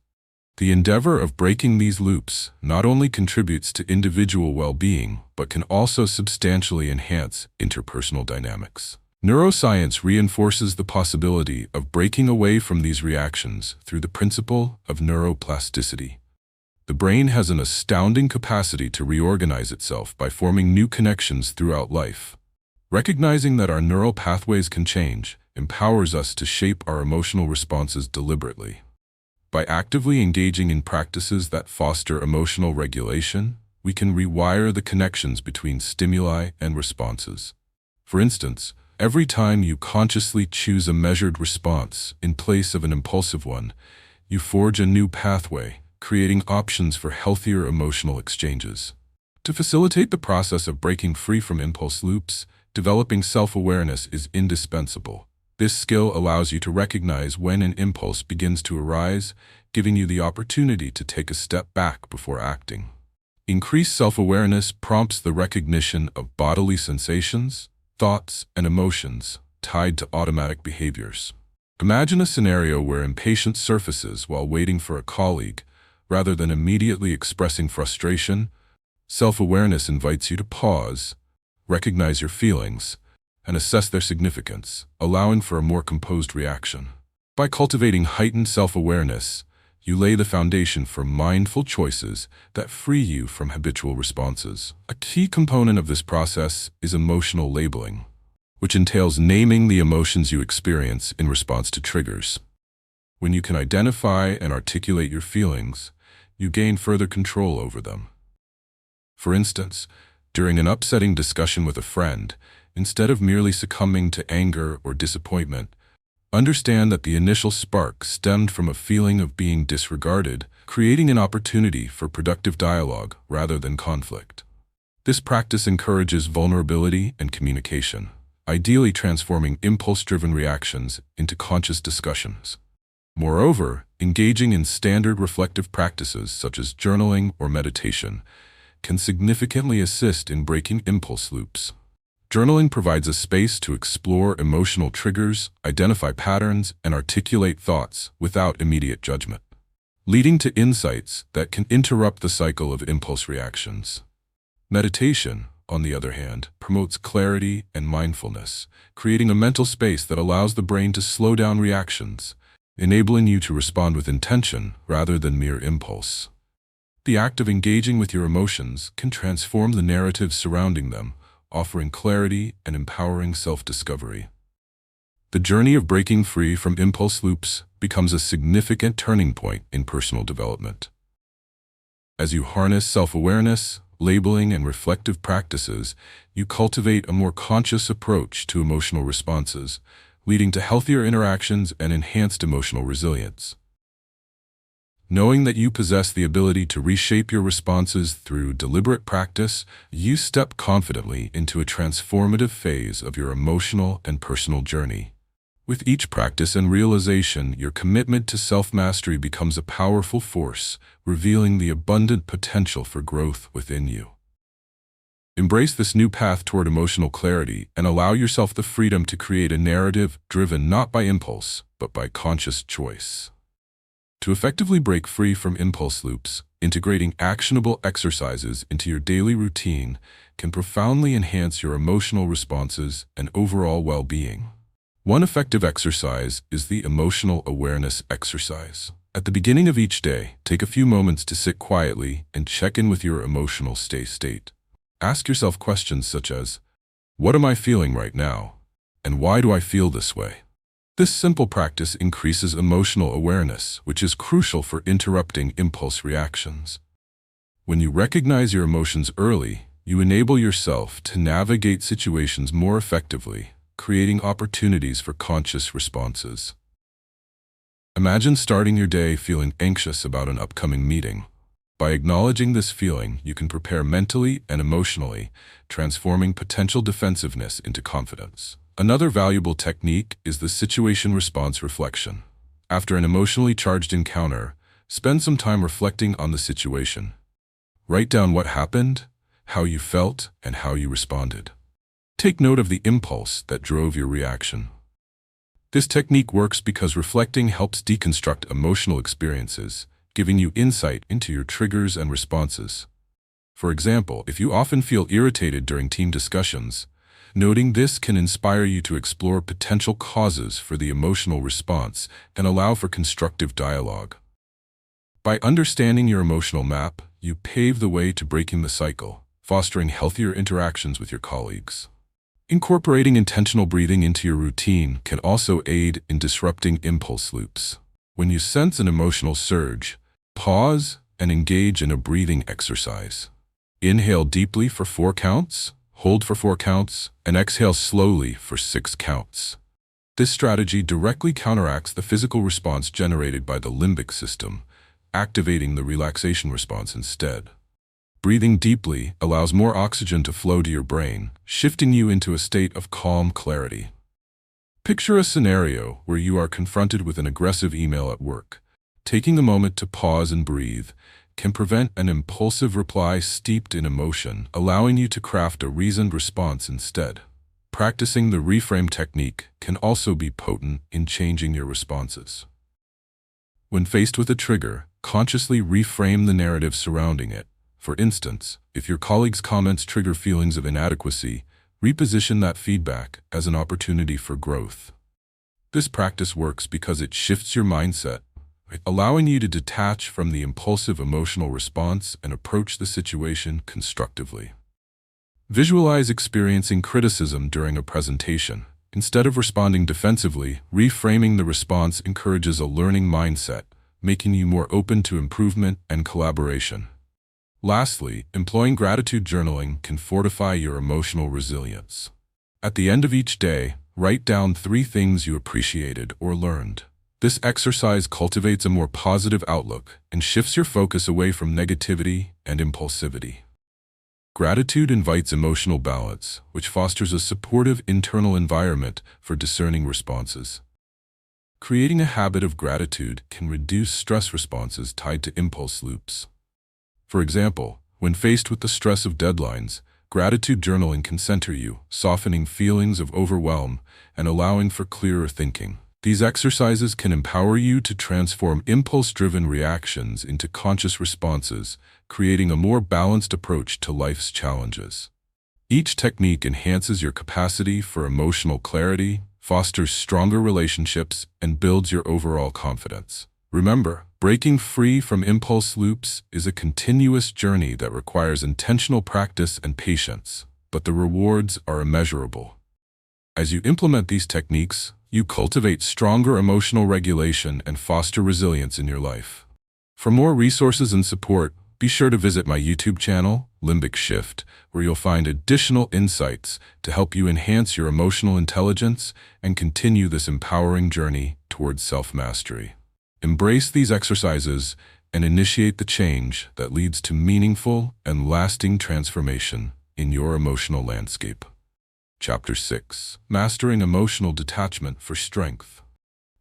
The endeavor of breaking these loops not only contributes to individual well-being, but can also substantially enhance interpersonal dynamics. Neuroscience reinforces the possibility of breaking away from these reactions through the principle of neuroplasticity. The brain has an astounding capacity to reorganize itself by forming new connections throughout life. Recognizing that our neural pathways can change empowers us to shape our emotional responses deliberately. By actively engaging in practices that foster emotional regulation, we can rewire the connections between stimuli and responses. For instance, every time you consciously choose a measured response in place of an impulsive one, you forge a new pathway, creating options for healthier emotional exchanges. To facilitate the process of breaking free from impulse loops, developing self-awareness is indispensable. This skill allows you to recognize when an impulse begins to arise, giving you the opportunity to take a step back before acting. Increased self-awareness prompts the recognition of bodily sensations, thoughts, and emotions tied to automatic behaviors. Imagine a scenario where impatience surfaces while waiting for a colleague. Rather than immediately expressing frustration, self-awareness invites you to pause, recognize your feelings, and assess their significance, allowing for a more composed reaction. By cultivating heightened self-awareness, you lay the foundation for mindful choices that free you from habitual responses. A key component of this process is emotional labeling, which entails naming the emotions you experience in response to triggers. When you can identify and articulate your feelings, you gain further control over them. For instance, during an upsetting discussion with a friend, instead of merely succumbing to anger or disappointment, understand that the initial spark stemmed from a feeling of being disregarded, creating an opportunity for productive dialogue rather than conflict. This practice encourages vulnerability and communication, ideally transforming impulse-driven reactions into conscious discussions. Moreover, engaging in standard reflective practices such as journaling or meditation can significantly assist in breaking impulse loops. Journaling provides a space to explore emotional triggers, identify patterns, and articulate thoughts without immediate judgment, leading to insights that can interrupt the cycle of impulse reactions. Meditation, on the other hand, promotes clarity and mindfulness, creating a mental space that allows the brain to slow down reactions, enabling you to respond with intention rather than mere impulse. The act of engaging with your emotions can transform the narrative surrounding them, offering clarity and empowering self-discovery. The journey of breaking free from impulse loops becomes a significant turning point in personal development. As you harness self-awareness, labeling, and reflective practices, you cultivate a more conscious approach to emotional responses, leading to healthier interactions and enhanced emotional resilience. Knowing that you possess the ability to reshape your responses through deliberate practice, you step confidently into a transformative phase of your emotional and personal journey. With each practice and realization, your commitment to self-mastery becomes a powerful force, revealing the abundant potential for growth within you. Embrace this new path toward emotional clarity and allow yourself the freedom to create a narrative driven not by impulse, but by conscious choice. To effectively break free from impulse loops, integrating actionable exercises into your daily routine can profoundly enhance your emotional responses and overall well-being. One effective exercise is the emotional awareness exercise. At the beginning of each day, take a few moments to sit quietly and check in with your emotional state. Ask yourself questions such as, what am I feeling right now? And why do I feel this way? This simple practice increases emotional awareness, which is crucial for interrupting impulse reactions. When you recognize your emotions early, you enable yourself to navigate situations more effectively, creating opportunities for conscious responses. Imagine starting your day feeling anxious about an upcoming meeting. By acknowledging this feeling, you can prepare mentally and emotionally, transforming potential defensiveness into confidence. Another valuable technique is the situation response reflection. After an emotionally charged encounter, spend some time reflecting on the situation. Write down what happened, how you felt, and how you responded. Take note of the impulse that drove your reaction. This technique works because reflecting helps deconstruct emotional experiences, giving you insight into your triggers and responses. For example, if you often feel irritated during team discussions, Noting this can inspire you to explore potential causes for the emotional response and allow for constructive dialogue. By understanding your emotional map, you pave the way to breaking the cycle, fostering healthier interactions with your colleagues. Incorporating intentional breathing into your routine can also aid in disrupting impulse loops. When you sense an emotional surge, pause and engage in a breathing exercise. Inhale deeply for 4 counts, hold for 4 counts, and exhale slowly for 6 counts. This strategy directly counteracts the physical response generated by the limbic system, activating the relaxation response instead. Breathing deeply allows more oxygen to flow to your brain, shifting you into a state of calm clarity. Picture a scenario where you are confronted with an aggressive email at work. Taking a moment to pause and breathe can prevent an impulsive reply steeped in emotion, allowing you to craft a reasoned response instead. Practicing the reframe technique can also be potent in changing your responses. When faced with a trigger, consciously reframe the narrative surrounding it. For instance, if your colleague's comments trigger feelings of inadequacy, reposition that feedback as an opportunity for growth. This practice works because it shifts your mindset, allowing you to detach from the impulsive emotional response and approach the situation constructively. Visualize experiencing criticism during a presentation. Instead of responding defensively, reframing the response encourages a learning mindset, making you more open to improvement and collaboration. Lastly, employing gratitude journaling can fortify your emotional resilience. At the end of each day, write down 3 things you appreciated or learned. This exercise cultivates a more positive outlook and shifts your focus away from negativity and impulsivity. Gratitude invites emotional balance, which fosters a supportive internal environment for discerning responses. Creating a habit of gratitude can reduce stress responses tied to impulse loops. For example, when faced with the stress of deadlines, gratitude journaling can center you, softening feelings of overwhelm and allowing for clearer thinking. These exercises can empower you to transform impulse-driven reactions into conscious responses, creating a more balanced approach to life's challenges. Each technique enhances your capacity for emotional clarity, fosters stronger relationships, and builds your overall confidence. Remember, breaking free from impulse loops is a continuous journey that requires intentional practice and patience, but the rewards are immeasurable. As you implement these techniques, you cultivate stronger emotional regulation and foster resilience in your life. For more resources and support, be sure to visit my YouTube channel, Limbic Shift, where you'll find additional insights to help you enhance your emotional intelligence and continue this empowering journey towards self-mastery. Embrace these exercises and initiate the change that leads to meaningful and lasting transformation in your emotional landscape. Chapter 6. Mastering Emotional Detachment for Strength.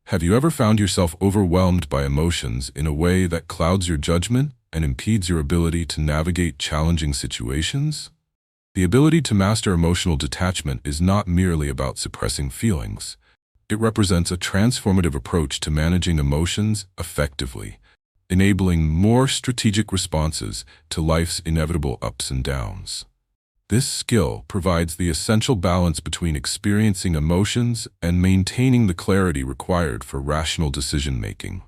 Have you ever found yourself overwhelmed by emotions in a way that clouds your judgment and impedes your ability to navigate challenging situations? The ability to master emotional detachment is not merely about suppressing feelings. It represents a transformative approach to managing emotions effectively, enabling more strategic responses to life's inevitable ups and downs. This skill provides the essential balance between experiencing emotions and maintaining the clarity required for rational decision-making.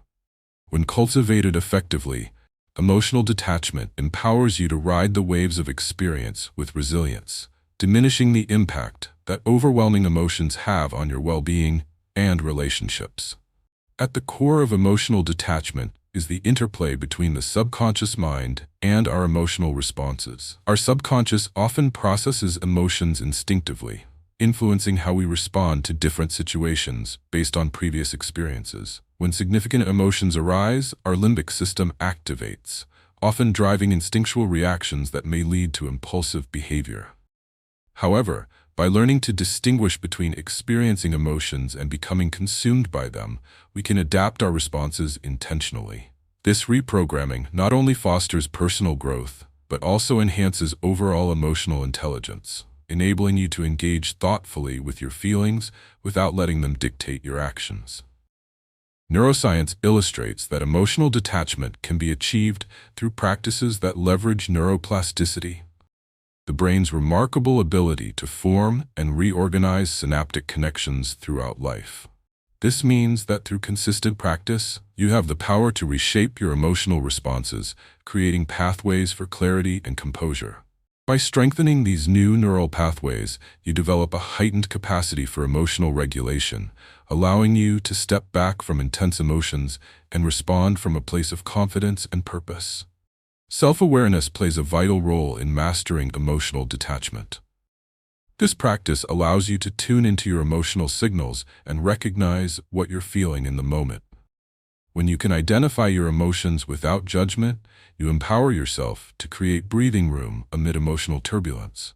When cultivated effectively, emotional detachment empowers you to ride the waves of experience with resilience, diminishing the impact that overwhelming emotions have on your well-being and relationships. At the core of emotional detachment is the interplay between the subconscious mind and our emotional responses. Our subconscious often processes emotions instinctively, influencing how we respond to different situations based on previous experiences. When significant emotions arise, our limbic system activates, often driving instinctual reactions that may lead to impulsive behavior. However, by learning to distinguish between experiencing emotions and becoming consumed by them, we can adapt our responses intentionally. This reprogramming not only fosters personal growth, but also enhances overall emotional intelligence, enabling you to engage thoughtfully with your feelings without letting them dictate your actions. Neuroscience illustrates that emotional detachment can be achieved through practices that leverage neuroplasticity. the brain's remarkable ability to form and reorganize synaptic connections throughout life. This means that through consistent practice, you have the power to reshape your emotional responses, creating pathways for clarity and composure. By strengthening these new neural pathways, you develop a heightened capacity for emotional regulation, allowing you to step back from intense emotions and respond from a place of confidence and purpose. Self-awareness plays a vital role in mastering emotional detachment. This practice allows you to tune into your emotional signals and recognize what you're feeling in the moment. When you can identify your emotions without judgment, you empower yourself to create breathing room amid emotional turbulence.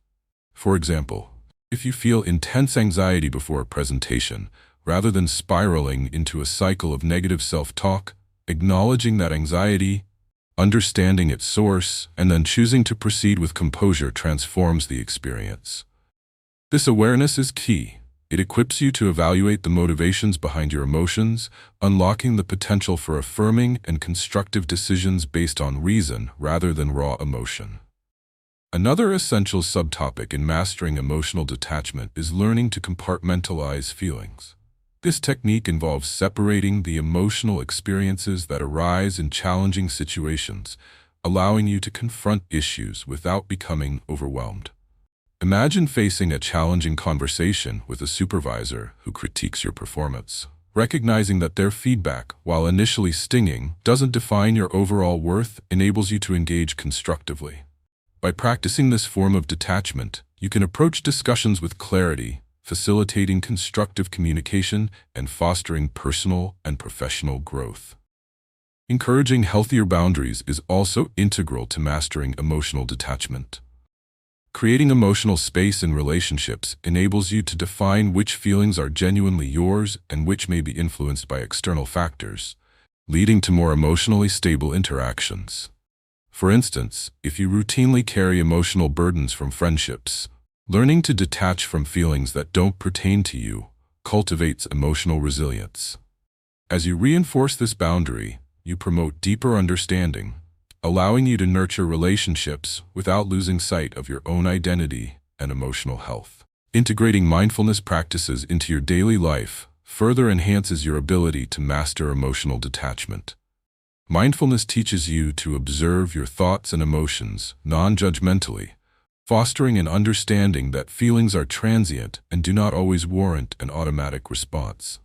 For example, if you feel intense anxiety before a presentation, rather than spiraling into a cycle of negative self-talk, acknowledging that anxiety, understanding its source, and then choosing to proceed with composure transforms the experience. This awareness is key. It equips you to evaluate the motivations behind your emotions, unlocking the potential for affirming and constructive decisions based on reason rather than raw emotion. Another essential subtopic in mastering emotional detachment is learning to compartmentalize feelings. This technique involves separating the emotional experiences that arise in challenging situations, allowing you to confront issues without becoming overwhelmed. Imagine facing a challenging conversation with a supervisor who critiques your performance. Recognizing that their feedback, while initially stinging, doesn't define your overall worth enables you to engage constructively. By practicing this form of detachment, you can approach discussions with clarity, facilitating constructive communication and fostering personal and professional growth. Encouraging healthier boundaries is also integral to mastering emotional detachment. Creating emotional space in relationships enables you to define which feelings are genuinely yours and which may be influenced by external factors, leading to more emotionally stable interactions. For instance, if you routinely carry emotional burdens from friendships, learning to detach from feelings that don't pertain to you cultivates emotional resilience. As you reinforce this boundary, you promote deeper understanding, allowing you to nurture relationships without losing sight of your own identity and emotional health. Integrating mindfulness practices into your daily life further enhances your ability to master emotional detachment. Mindfulness teaches you to observe your thoughts and emotions non-judgmentally, fostering an understanding that feelings are transient and do not always warrant an automatic response.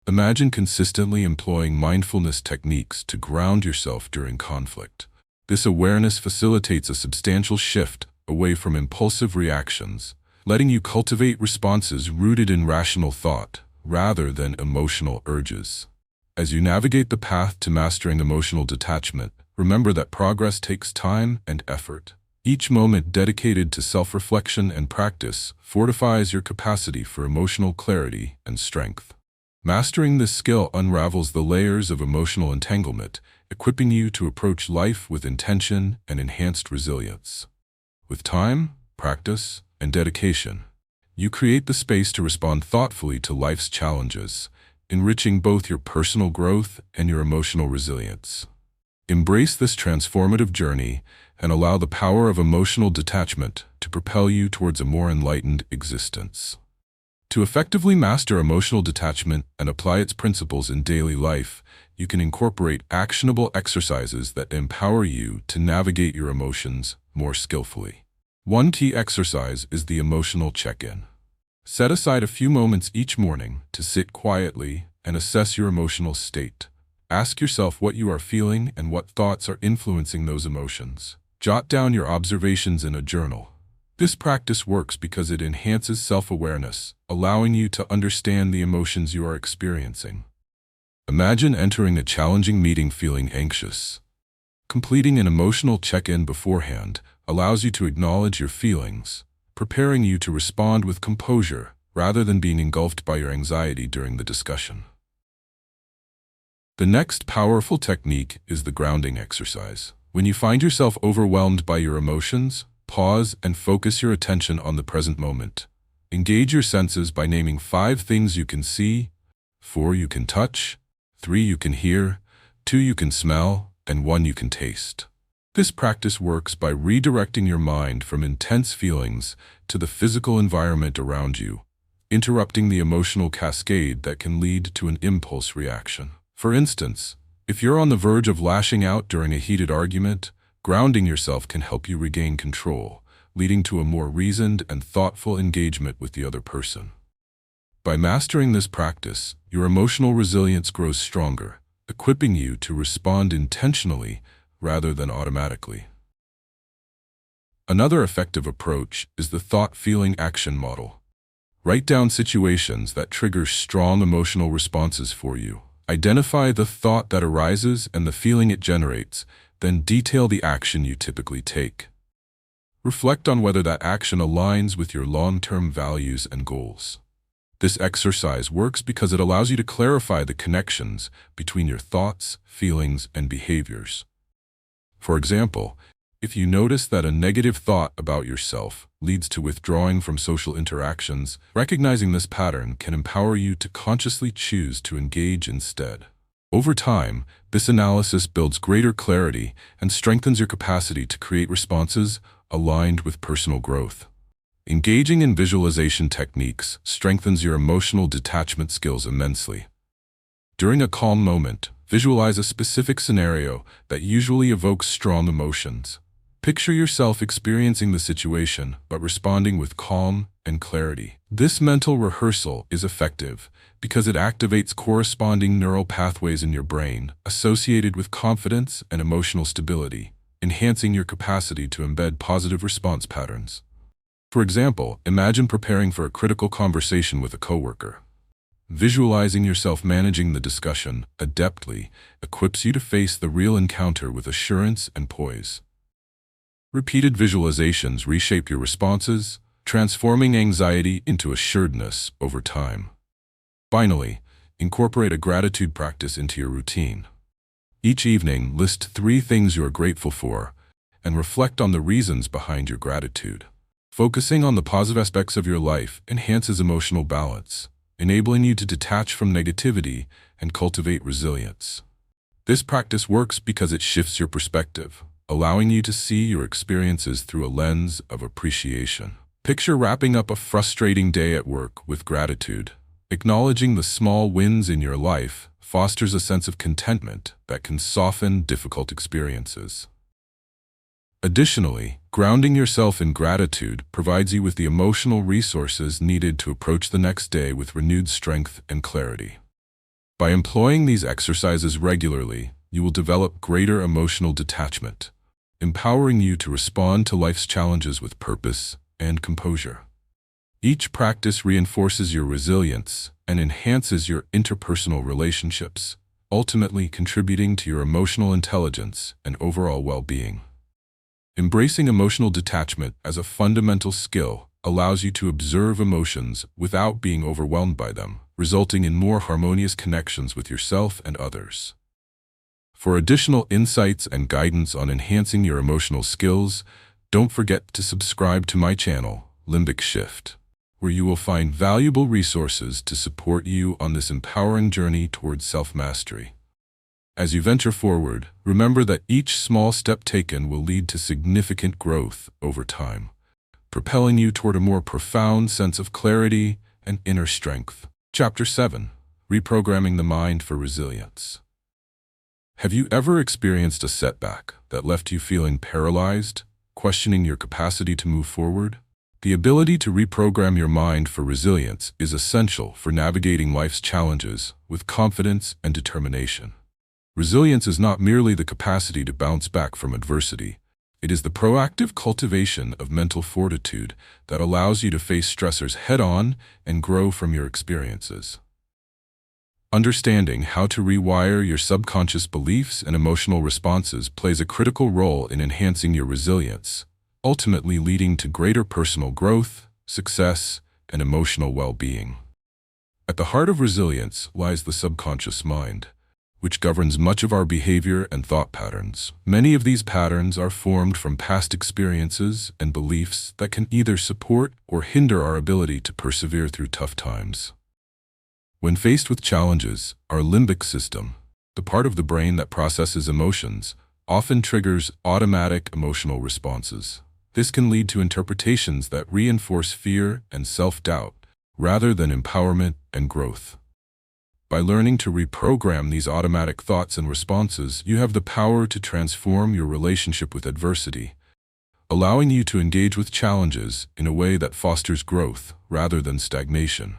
Imagine consistently employing mindfulness techniques to ground yourself during conflict. This awareness facilitates a substantial shift away from impulsive reactions, letting you cultivate responses rooted in rational thought rather than emotional urges. As you navigate the path to mastering emotional detachment, remember that progress takes time and effort. Each moment dedicated to self-reflection and practice fortifies your capacity for emotional clarity and strength. Mastering this skill unravels the layers of emotional entanglement, equipping you to approach life with intention and enhanced resilience. With time, practice, and dedication, you create the space to respond thoughtfully to life's challenges, enriching both your personal growth and your emotional resilience. Embrace this transformative journey and allow the power of emotional detachment to propel you towards a more enlightened existence. To effectively master emotional detachment and apply its principles in daily life, you can incorporate actionable exercises that empower you to navigate your emotions more skillfully. One key exercise is the emotional check-in. Set aside a few moments each morning to sit quietly and assess your emotional state. Ask yourself what you are feeling and what thoughts are influencing those emotions. Jot down your observations in a journal. This practice works because it enhances self-awareness, allowing you to understand the emotions you are experiencing. Imagine entering a challenging meeting feeling anxious. Completing an emotional check-in beforehand allows you to acknowledge your feelings, preparing you to respond with composure rather than being engulfed by your anxiety during the discussion. The next powerful technique is the grounding exercise. When you find yourself overwhelmed by your emotions, pause and focus your attention on the present moment. Engage your senses by naming 5 things you can see, 4 you can touch, 3 you can hear, 2 you can smell, and 1 you can taste. This practice works by redirecting your mind from intense feelings to the physical environment around you, interrupting the emotional cascade that can lead to an impulse reaction. For instance, if you're on the verge of lashing out during a heated argument, grounding yourself can help you regain control, leading to a more reasoned and thoughtful engagement with the other person. By mastering this practice, your emotional resilience grows stronger, equipping you to respond intentionally rather than automatically. Another effective approach is the thought-feeling-action model. Write down situations that trigger strong emotional responses for you. Identify the thought that arises and the feeling it generates, then detail the action you typically take. Reflect on whether that action aligns with your long-term values and goals. This exercise works because it allows you to clarify the connections between your thoughts, feelings, and behaviors. For example, if you notice that a negative thought about yourself leads to withdrawing from social interactions, recognizing this pattern can empower you to consciously choose to engage instead. Over time, this analysis builds greater clarity and strengthens your capacity to create responses aligned with personal growth. Engaging in visualization techniques strengthens your emotional detachment skills immensely. During a calm moment, visualize a specific scenario that usually evokes strong emotions. Picture yourself experiencing the situation, but responding with calm and clarity. This mental rehearsal is effective because it activates corresponding neural pathways in your brain associated with confidence and emotional stability, enhancing your capacity to embed positive response patterns. For example, imagine preparing for a critical conversation with a coworker. Visualizing yourself managing the discussion adeptly equips you to face the real encounter with assurance and poise. Repeated visualizations reshape your responses, transforming anxiety into assuredness over time. Finally, incorporate a gratitude practice into your routine. Each evening, list 3 things you are grateful for and reflect on the reasons behind your gratitude. Focusing on the positive aspects of your life enhances emotional balance, enabling you to detach from negativity and cultivate resilience. This practice works because it shifts your perspective, allowing you to see your experiences through a lens of appreciation. Picture wrapping up a frustrating day at work with gratitude. Acknowledging the small wins in your life fosters a sense of contentment that can soften difficult experiences. Additionally, grounding yourself in gratitude provides you with the emotional resources needed to approach the next day with renewed strength and clarity. By employing these exercises regularly, you will develop greater emotional detachment, empowering you to respond to life's challenges with purpose and composure. Each practice reinforces your resilience and enhances your interpersonal relationships, ultimately contributing to your emotional intelligence and overall well-being. Embracing emotional detachment as a fundamental skill allows you to observe emotions without being overwhelmed by them, resulting in more harmonious connections with yourself and others. For additional insights and guidance on enhancing your emotional skills, don't forget to subscribe to my channel, Limbic Shift, where you will find valuable resources to support you on this empowering journey towards self-mastery. As you venture forward, remember that each small step taken will lead to significant growth over time, propelling you toward a more profound sense of clarity and inner strength. Chapter 7: Reprogramming the Mind for Resilience. Have you ever experienced a setback that left you feeling paralyzed, questioning your capacity to move forward? The ability to reprogram your mind for resilience is essential for navigating life's challenges with confidence and determination. Resilience is not merely the capacity to bounce back from adversity. It is the proactive cultivation of mental fortitude that allows you to face stressors head-on and grow from your experiences. Understanding how to rewire your subconscious beliefs and emotional responses plays a critical role in enhancing your resilience, ultimately leading to greater personal growth, success, and emotional well-being. At the heart of resilience lies the subconscious mind, which governs much of our behavior and thought patterns. Many of these patterns are formed from past experiences and beliefs that can either support or hinder our ability to persevere through tough times. When faced with challenges, our limbic system, the part of the brain that processes emotions, often triggers automatic emotional responses. This can lead to interpretations that reinforce fear and self-doubt rather than empowerment and growth. By learning to reprogram these automatic thoughts and responses, you have the power to transform your relationship with adversity, allowing you to engage with challenges in a way that fosters growth rather than stagnation.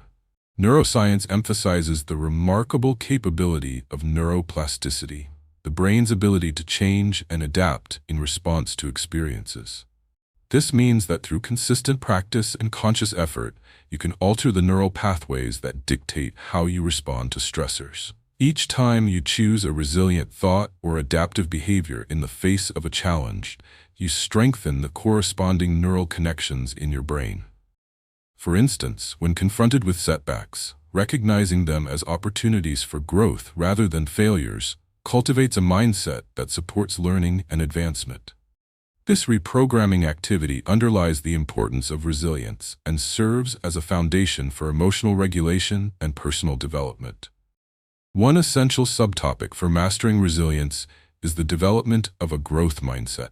Neuroscience emphasizes the remarkable capability of neuroplasticity, the brain's ability to change and adapt in response to experiences. This means that through consistent practice and conscious effort, you can alter the neural pathways that dictate how you respond to stressors. Each time you choose a resilient thought or adaptive behavior in the face of a challenge, you strengthen the corresponding neural connections in your brain. For instance, when confronted with setbacks, recognizing them as opportunities for growth rather than failures cultivates a mindset that supports learning and advancement. This reprogramming activity underlies the importance of resilience and serves as a foundation for emotional regulation and personal development. One essential subtopic for mastering resilience is the development of a growth mindset.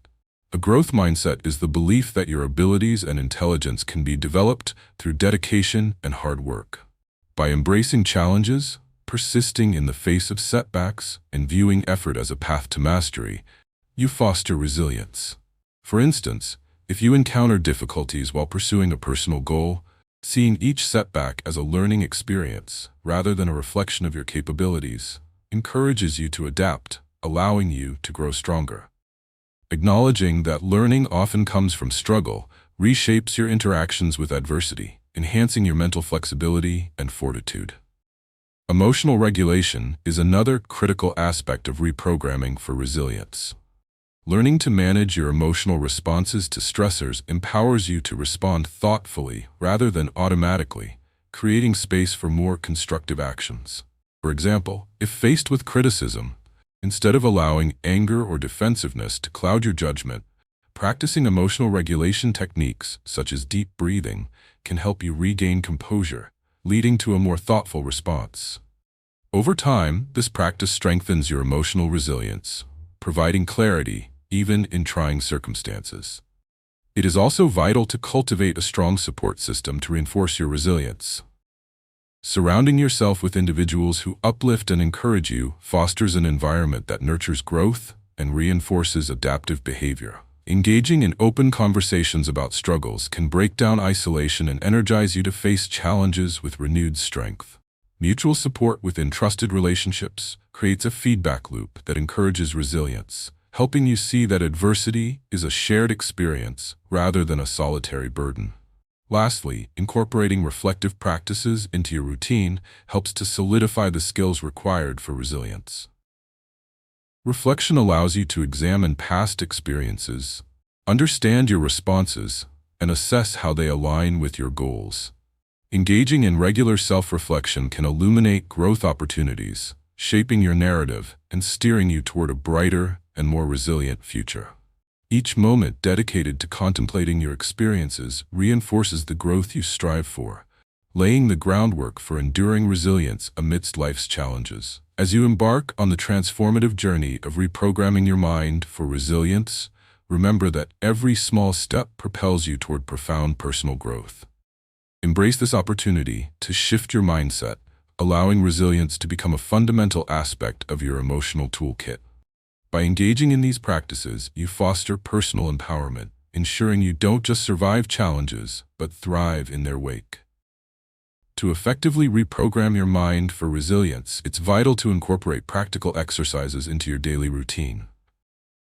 A growth mindset is the belief that your abilities and intelligence can be developed through dedication and hard work. By embracing challenges, persisting in the face of setbacks, and viewing effort as a path to mastery, you foster resilience. For instance, if you encounter difficulties while pursuing a personal goal, seeing each setback as a learning experience rather than a reflection of your capabilities encourages you to adapt, allowing you to grow stronger. Acknowledging that learning often comes from struggle reshapes your interactions with adversity, enhancing your mental flexibility and fortitude. Emotional regulation is another critical aspect of reprogramming for resilience. Learning to manage your emotional responses to stressors empowers you to respond thoughtfully rather than automatically, creating space for more constructive actions. For example, if faced with criticism, instead of allowing anger or defensiveness to cloud your judgment, practicing emotional regulation techniques such as deep breathing can help you regain composure, leading to a more thoughtful response. Over time, this practice strengthens your emotional resilience, providing clarity even in trying circumstances. It is also vital to cultivate a strong support system to reinforce your resilience. Surrounding yourself with individuals who uplift and encourage you fosters an environment that nurtures growth and reinforces adaptive behavior. Engaging in open conversations about struggles can break down isolation and energize you to face challenges with renewed strength. Mutual support within trusted relationships creates a feedback loop that encourages resilience, helping you see that adversity is a shared experience rather than a solitary burden. Lastly, incorporating reflective practices into your routine helps to solidify the skills required for resilience. Reflection allows you to examine past experiences, understand your responses, and assess how they align with your goals. Engaging in regular self-reflection can illuminate growth opportunities, shaping your narrative and steering you toward a brighter and more resilient future. Each moment dedicated to contemplating your experiences reinforces the growth you strive for, laying the groundwork for enduring resilience amidst life's challenges. As you embark on the transformative journey of reprogramming your mind for resilience, remember that every small step propels you toward profound personal growth. Embrace this opportunity to shift your mindset, allowing resilience to become a fundamental aspect of your emotional toolkit. By engaging in these practices, you foster personal empowerment, ensuring you don't just survive challenges, but thrive in their wake. To effectively reprogram your mind for resilience, it's vital to incorporate practical exercises into your daily routine.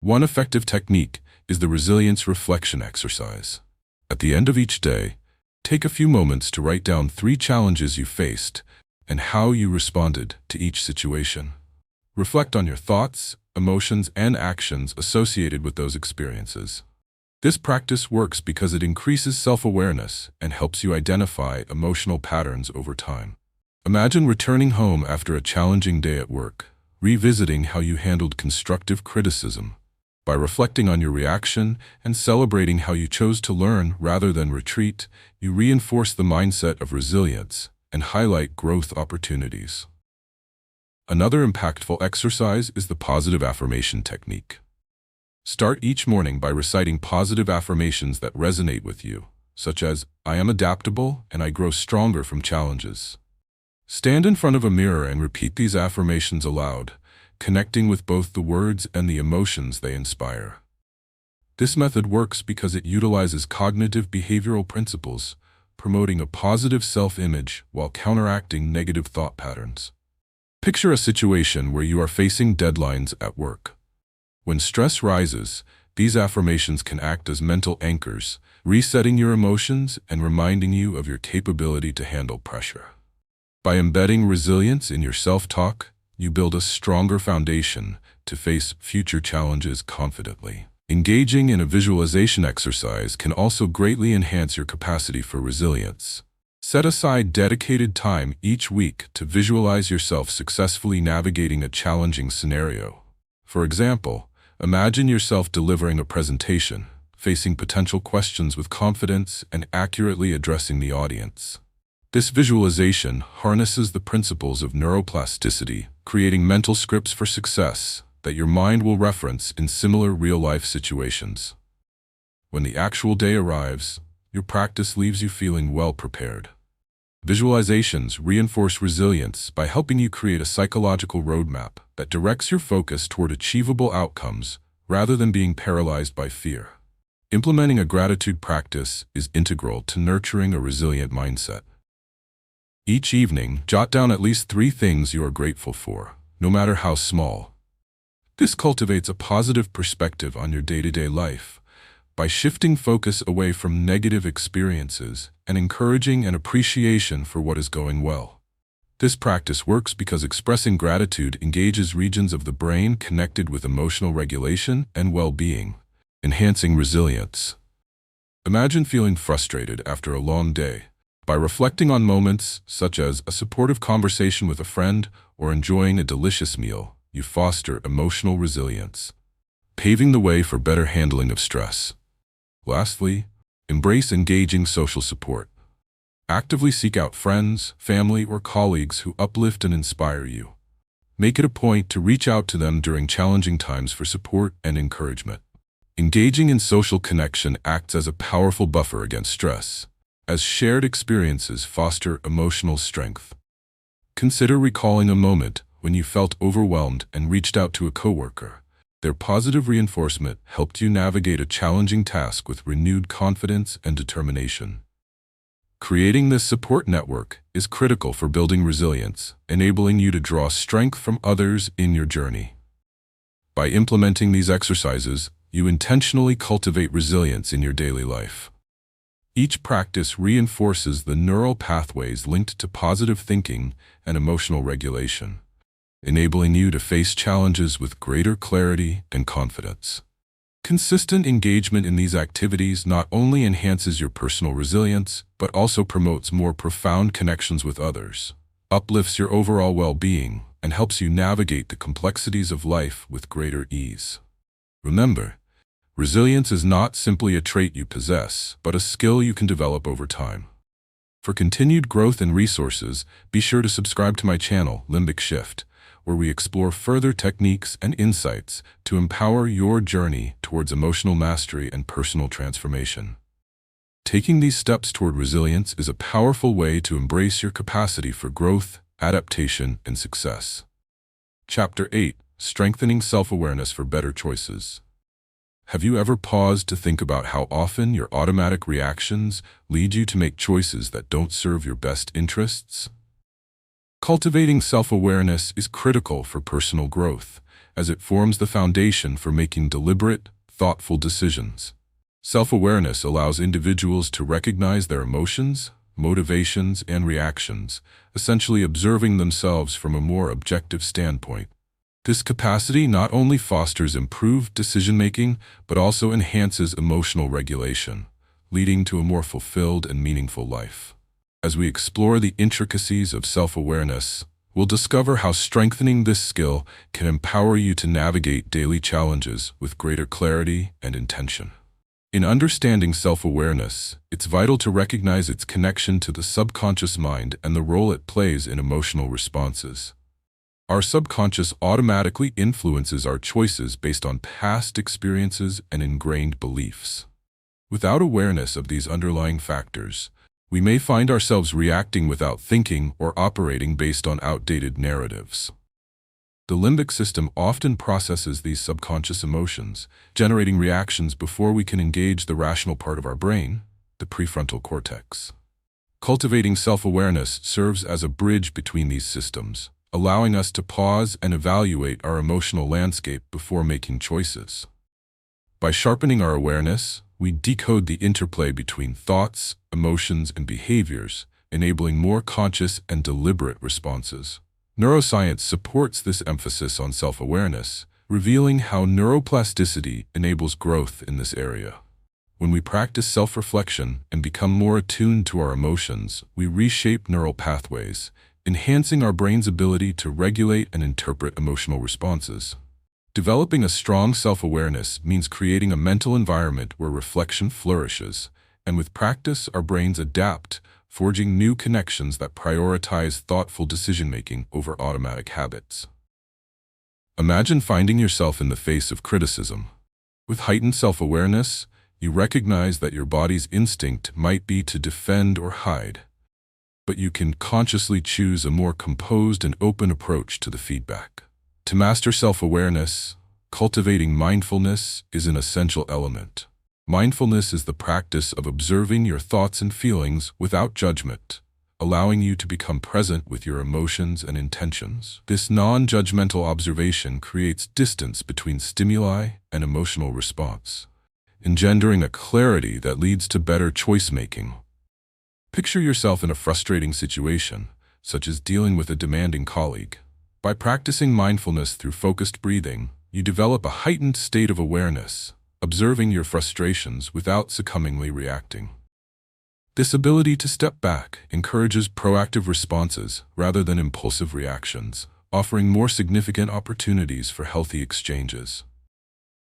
One effective technique is the resilience reflection exercise. At the end of each day, take a few moments to write down 3 challenges you faced and how you responded to each situation. Reflect on your thoughts, emotions, and actions associated with those experiences. This practice works because it increases self-awareness and helps you identify emotional patterns over time. Imagine returning home after a challenging day at work, revisiting how you handled constructive criticism. By reflecting on your reaction and celebrating how you chose to learn rather than retreat, you reinforce the mindset of resilience and highlight growth opportunities. Another impactful exercise is the positive affirmation technique. Start each morning by reciting positive affirmations that resonate with you, such as, "I am adaptable and I grow stronger from challenges." Stand in front of a mirror and repeat these affirmations aloud, connecting with both the words and the emotions they inspire. This method works because it utilizes cognitive behavioral principles, promoting a positive self-image while counteracting negative thought patterns. Picture a situation where you are facing deadlines at work. When stress rises, these affirmations can act as mental anchors, resetting your emotions and reminding you of your capability to handle pressure. By embedding resilience in your self-talk, you build a stronger foundation to face future challenges confidently. Engaging in a visualization exercise can also greatly enhance your capacity for resilience. Set aside dedicated time each week to visualize yourself successfully navigating a challenging scenario. For example, imagine yourself delivering a presentation, facing potential questions with confidence and accurately addressing the audience. This visualization harnesses the principles of neuroplasticity, creating mental scripts for success that your mind will reference in similar real-life situations. When the actual day arrives, your practice leaves you feeling well prepared. Visualizations reinforce resilience by helping you create a psychological roadmap that directs your focus toward achievable outcomes rather than being paralyzed by fear. Implementing a gratitude practice is integral to nurturing a resilient mindset. Each evening, jot down at least 3 things you are grateful for, no matter how small. This cultivates a positive perspective on your day-to-day life by shifting focus away from negative experiences and encouraging an appreciation for what is going well. This practice works because expressing gratitude engages regions of the brain connected with emotional regulation and well-being, enhancing resilience. Imagine feeling frustrated after a long day. By reflecting on moments such as a supportive conversation with a friend or enjoying a delicious meal, you foster emotional resilience, paving the way for better handling of stress. Lastly, embrace engaging social support. Actively seek out friends, family, or colleagues who uplift and inspire you. Make it a point to reach out to them during challenging times for support and encouragement. Engaging in social connection acts as a powerful buffer against stress, as shared experiences foster emotional strength. Consider recalling a moment when you felt overwhelmed and reached out to a coworker. Their positive reinforcement helped you navigate a challenging task with renewed confidence and determination. Creating this support network is critical for building resilience, enabling you to draw strength from others in your journey. By implementing these exercises, you intentionally cultivate resilience in your daily life. Each practice reinforces the neural pathways linked to positive thinking and emotional regulation, enabling you to face challenges with greater clarity and confidence. Consistent engagement in these activities not only enhances your personal resilience, but also promotes more profound connections with others, uplifts your overall well-being, and helps you navigate the complexities of life with greater ease. Remember, resilience is not simply a trait you possess, but a skill you can develop over time. For continued growth and resources, be sure to subscribe to my channel, Limbic Shift, where we explore further techniques and insights to empower your journey towards emotional mastery and personal transformation. Taking these steps toward resilience is a powerful way to embrace your capacity for growth, adaptation, and success. Chapter 8: Strengthening Self-Awareness for Better Choices. Have you ever paused to think about how often your automatic reactions lead you to make choices that don't serve your best interests? Cultivating self-awareness is critical for personal growth, as it forms the foundation for making deliberate, thoughtful decisions. Self-awareness allows individuals to recognize their emotions, motivations, and reactions, essentially observing themselves from a more objective standpoint. This capacity not only fosters improved decision-making, but also enhances emotional regulation, leading to a more fulfilled and meaningful life. As we explore the intricacies of self-awareness, we'll discover how strengthening this skill can empower you to navigate daily challenges with greater clarity and intention. In understanding self-awareness, it's vital to recognize its connection to the subconscious mind and the role it plays in emotional responses. Our subconscious automatically influences our choices based on past experiences and ingrained beliefs. Without awareness of these underlying factors, we may find ourselves reacting without thinking or operating based on outdated narratives. The limbic system often processes these subconscious emotions, generating reactions before we can engage the rational part of our brain, the prefrontal cortex. Cultivating self-awareness serves as a bridge between these systems, allowing us to pause and evaluate our emotional landscape before making choices. By sharpening our awareness, we decode the interplay between thoughts, emotions, and behaviors, enabling more conscious and deliberate responses. Neuroscience supports this emphasis on self-awareness, revealing how neuroplasticity enables growth in this area. When we practice self-reflection and become more attuned to our emotions, we reshape neural pathways, enhancing our brain's ability to regulate and interpret emotional responses. Developing a strong self-awareness means creating a mental environment where reflection flourishes, and with practice, our brains adapt, forging new connections that prioritize thoughtful decision-making over automatic habits. Imagine finding yourself in the face of criticism. With heightened self-awareness, you recognize that your body's instinct might be to defend or hide, but you can consciously choose a more composed and open approach to the feedback. To master self-awareness, cultivating mindfulness is an essential element. Mindfulness is the practice of observing your thoughts and feelings without judgment, allowing you to become present with your emotions and intentions. This non-judgmental observation creates distance between stimuli and emotional response, engendering a clarity that leads to better choice-making. Picture yourself in a frustrating situation, such as dealing with a demanding colleague. By practicing mindfulness through focused breathing, you develop a heightened state of awareness, observing your frustrations without succumbingly reacting. This ability to step back encourages proactive responses rather than impulsive reactions, offering more significant opportunities for healthy exchanges.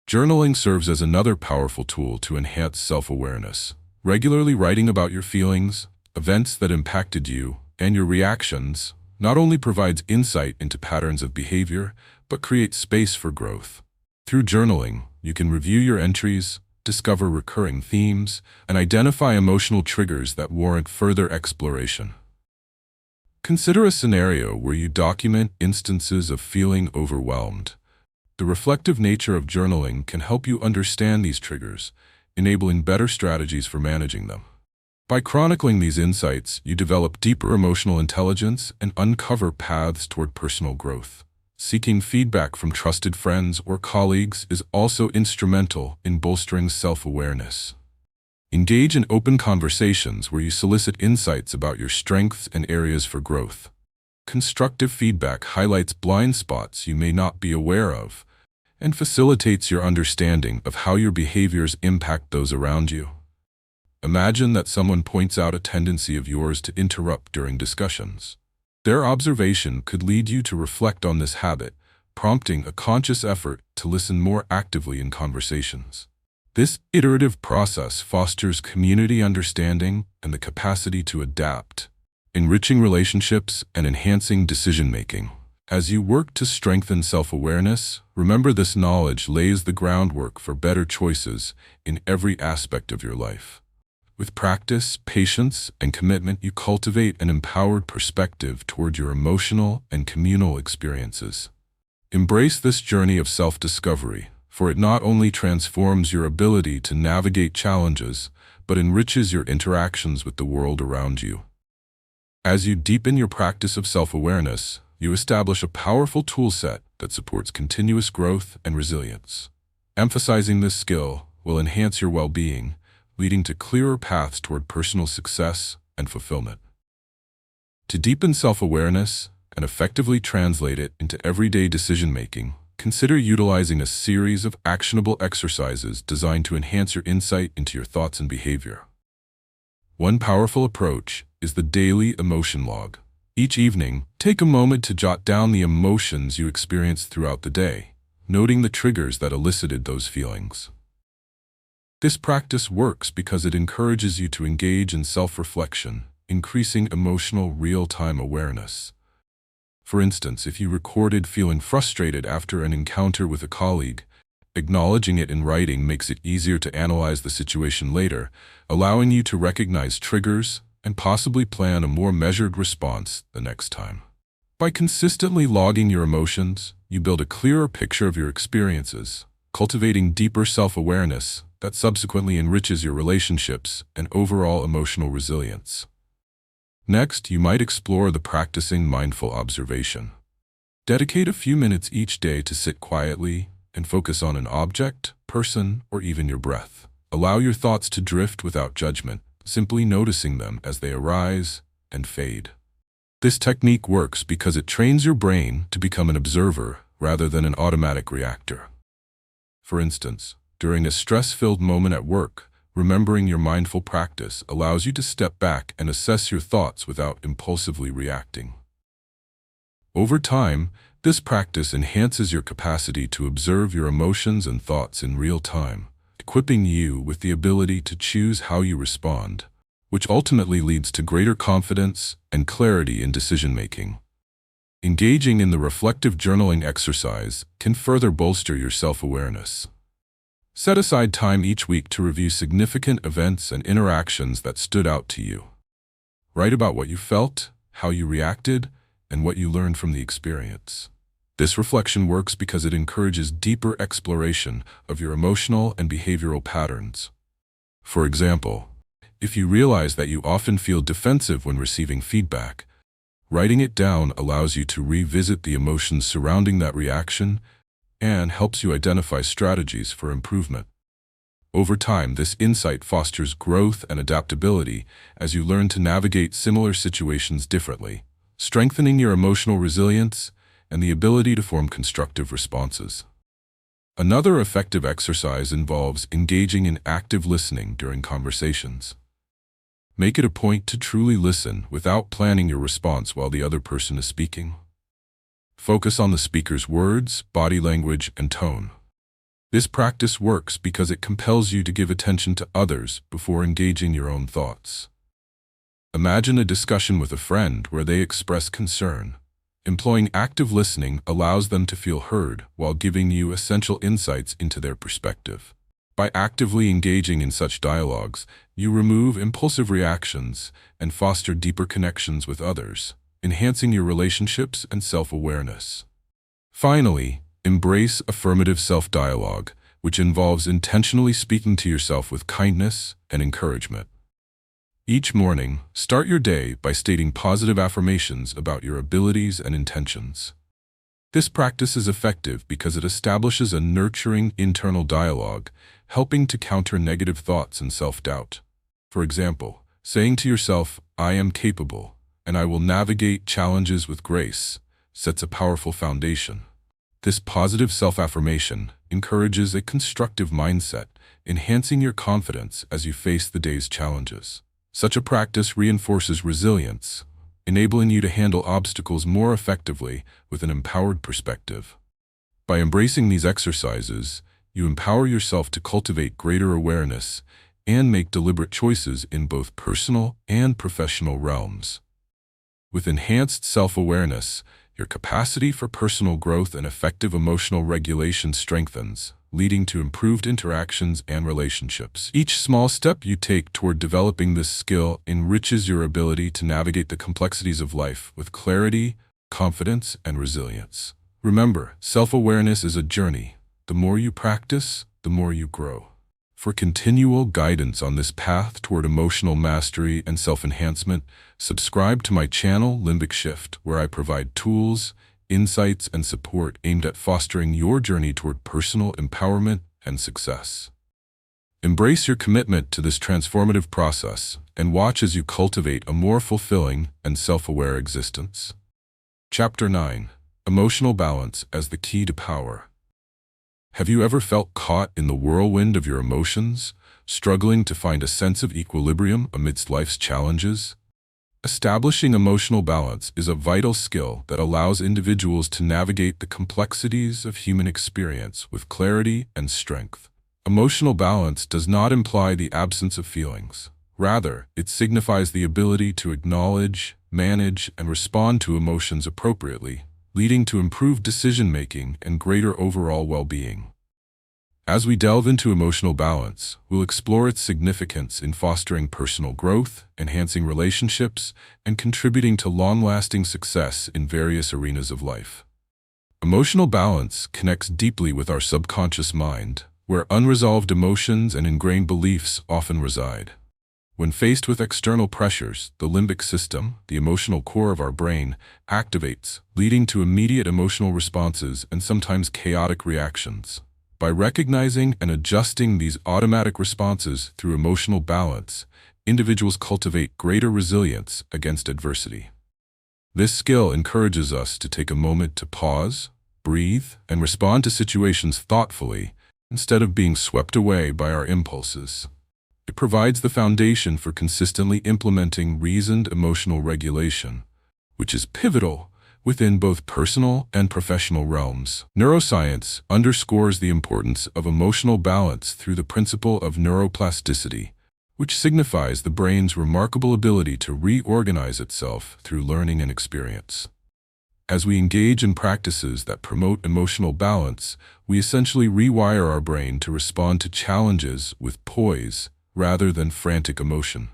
Journaling serves as another powerful tool to enhance self-awareness. Regularly writing about your feelings, events that impacted you, and your reactions not only provides insight into patterns of behavior, but creates space for growth. Through journaling, you can review your entries, discover recurring themes, and identify emotional triggers that warrant further exploration. Consider a scenario where you document instances of feeling overwhelmed. The reflective nature of journaling can help you understand these triggers, enabling better strategies for managing them. By chronicling these insights, you develop deeper emotional intelligence and uncover paths toward personal growth. Seeking feedback from trusted friends or colleagues is also instrumental in bolstering self-awareness. Engage in open conversations where you solicit insights about your strengths and areas for growth. Constructive feedback highlights blind spots you may not be aware of and facilitates your understanding of how your behaviors impact those around you. Imagine that someone points out a tendency of yours to interrupt during discussions. Their observation could lead you to reflect on this habit, prompting a conscious effort to listen more actively in conversations. This iterative process fosters community understanding and the capacity to adapt, enriching relationships and enhancing decision-making. As you work to strengthen self-awareness, remember this knowledge lays the groundwork for better choices in every aspect of your life. With practice, patience, and commitment, you cultivate an empowered perspective toward your emotional and communal experiences. Embrace this journey of self-discovery, for it not only transforms your ability to navigate challenges, but enriches your interactions with the world around you. As you deepen your practice of self-awareness, you establish a powerful toolset that supports continuous growth and resilience. Emphasizing this skill will enhance your well-being, leading to clearer paths toward personal success and fulfillment. To deepen self-awareness and effectively translate it into everyday decision-making, consider utilizing a series of actionable exercises designed to enhance your insight into your thoughts and behavior. One powerful approach is the daily emotion log. Each evening, take a moment to jot down the emotions you experienced throughout the day, noting the triggers that elicited those feelings. This practice works because it encourages you to engage in self-reflection, increasing emotional real-time awareness. For instance, if you recorded feeling frustrated after an encounter with a colleague, acknowledging it in writing makes it easier to analyze the situation later, allowing you to recognize triggers and possibly plan a more measured response the next time. By consistently logging your emotions, you build a clearer picture of your experiences, cultivating deeper self-awareness that subsequently enriches your relationships and overall emotional resilience. Next, you might explore the practicing mindful observation. Dedicate a few minutes each day to sit quietly and focus on an object, person, or even your breath. Allow your thoughts to drift without judgment, simply noticing them as they arise and fade. This technique works because it trains your brain to become an observer rather than an automatic reactor. For instance, during a stress-filled moment at work, remembering your mindful practice allows you to step back and assess your thoughts without impulsively reacting. Over time, this practice enhances your capacity to observe your emotions and thoughts in real time, equipping you with the ability to choose how you respond, which ultimately leads to greater confidence and clarity in decision-making. Engaging in the reflective journaling exercise can further bolster your self-awareness. Set aside time each week to review significant events and interactions that stood out to you. Write about what you felt, how you reacted, and what you learned from the experience. This reflection works because it encourages deeper exploration of your emotional and behavioral patterns. For example, if you realize that you often feel defensive when receiving feedback, writing it down allows you to revisit the emotions surrounding that reaction and helps you identify strategies for improvement. Over time, this insight fosters growth and adaptability as you learn to navigate similar situations differently, strengthening your emotional resilience and the ability to form constructive responses. Another effective exercise involves engaging in active listening during conversations. Make it a point to truly listen without planning your response while the other person is speaking. Focus on the speaker's words, body language, and tone. This practice works because it compels you to give attention to others before engaging your own thoughts. Imagine a discussion with a friend where they express concern. Employing active listening allows them to feel heard while giving you essential insights into their perspective. By actively engaging in such dialogues, you remove impulsive reactions and foster deeper connections with others, enhancing your relationships and self-awareness. Finally, embrace affirmative self-dialogue, which involves intentionally speaking to yourself with kindness and encouragement. Each morning, start your day by stating positive affirmations about your abilities and intentions. This practice is effective because it establishes a nurturing internal dialogue, helping to counter negative thoughts and self-doubt. For example, saying to yourself, "I am capable, and I will navigate challenges with grace," sets a powerful foundation. This positive self-affirmation encourages a constructive mindset, enhancing your confidence as you face the day's challenges. Such a practice reinforces resilience, enabling you to handle obstacles more effectively with an empowered perspective. By embracing these exercises, you empower yourself to cultivate greater awareness and make deliberate choices in both personal and professional realms. With enhanced self-awareness, your capacity for personal growth and effective emotional regulation strengthens, leading to improved interactions and relationships. Each small step you take toward developing this skill enriches your ability to navigate the complexities of life with clarity, confidence, and resilience. Remember, self-awareness is a journey. The more you practice, the more you grow. For continual guidance on this path toward emotional mastery and self-enhancement, subscribe to my channel, Limbic Shift, where I provide tools, insights, and support aimed at fostering your journey toward personal empowerment and success. Embrace your commitment to this transformative process and watch as you cultivate a more fulfilling and self-aware existence. Chapter 9. Emotional Balance as the Key to Power. Have you ever felt caught in the whirlwind of your emotions, struggling to find a sense of equilibrium amidst life's challenges? Establishing emotional balance is a vital skill that allows individuals to navigate the complexities of human experience with clarity and strength. Emotional balance does not imply the absence of feelings. Rather, it signifies the ability to acknowledge, manage, and respond to emotions appropriately, leading to improved decision-making and greater overall well-being. As we delve into emotional balance, we'll explore its significance in fostering personal growth, enhancing relationships, and contributing to long-lasting success in various arenas of life. Emotional balance connects deeply with our subconscious mind, where unresolved emotions and ingrained beliefs often reside. When faced with external pressures, the limbic system, the emotional core of our brain, activates, leading to immediate emotional responses and sometimes chaotic reactions. By recognizing and adjusting these automatic responses through emotional balance, individuals cultivate greater resilience against adversity. This skill encourages us to take a moment to pause, breathe, and respond to situations thoughtfully instead of being swept away by our impulses. It provides the foundation for consistently implementing reasoned emotional regulation, which is pivotal within both personal and professional realms. Neuroscience underscores the importance of emotional balance through the principle of neuroplasticity, which signifies the brain's remarkable ability to reorganize itself through learning and experience. As we engage in practices that promote emotional balance, we essentially rewire our brain to respond to challenges with poise rather than frantic emotion.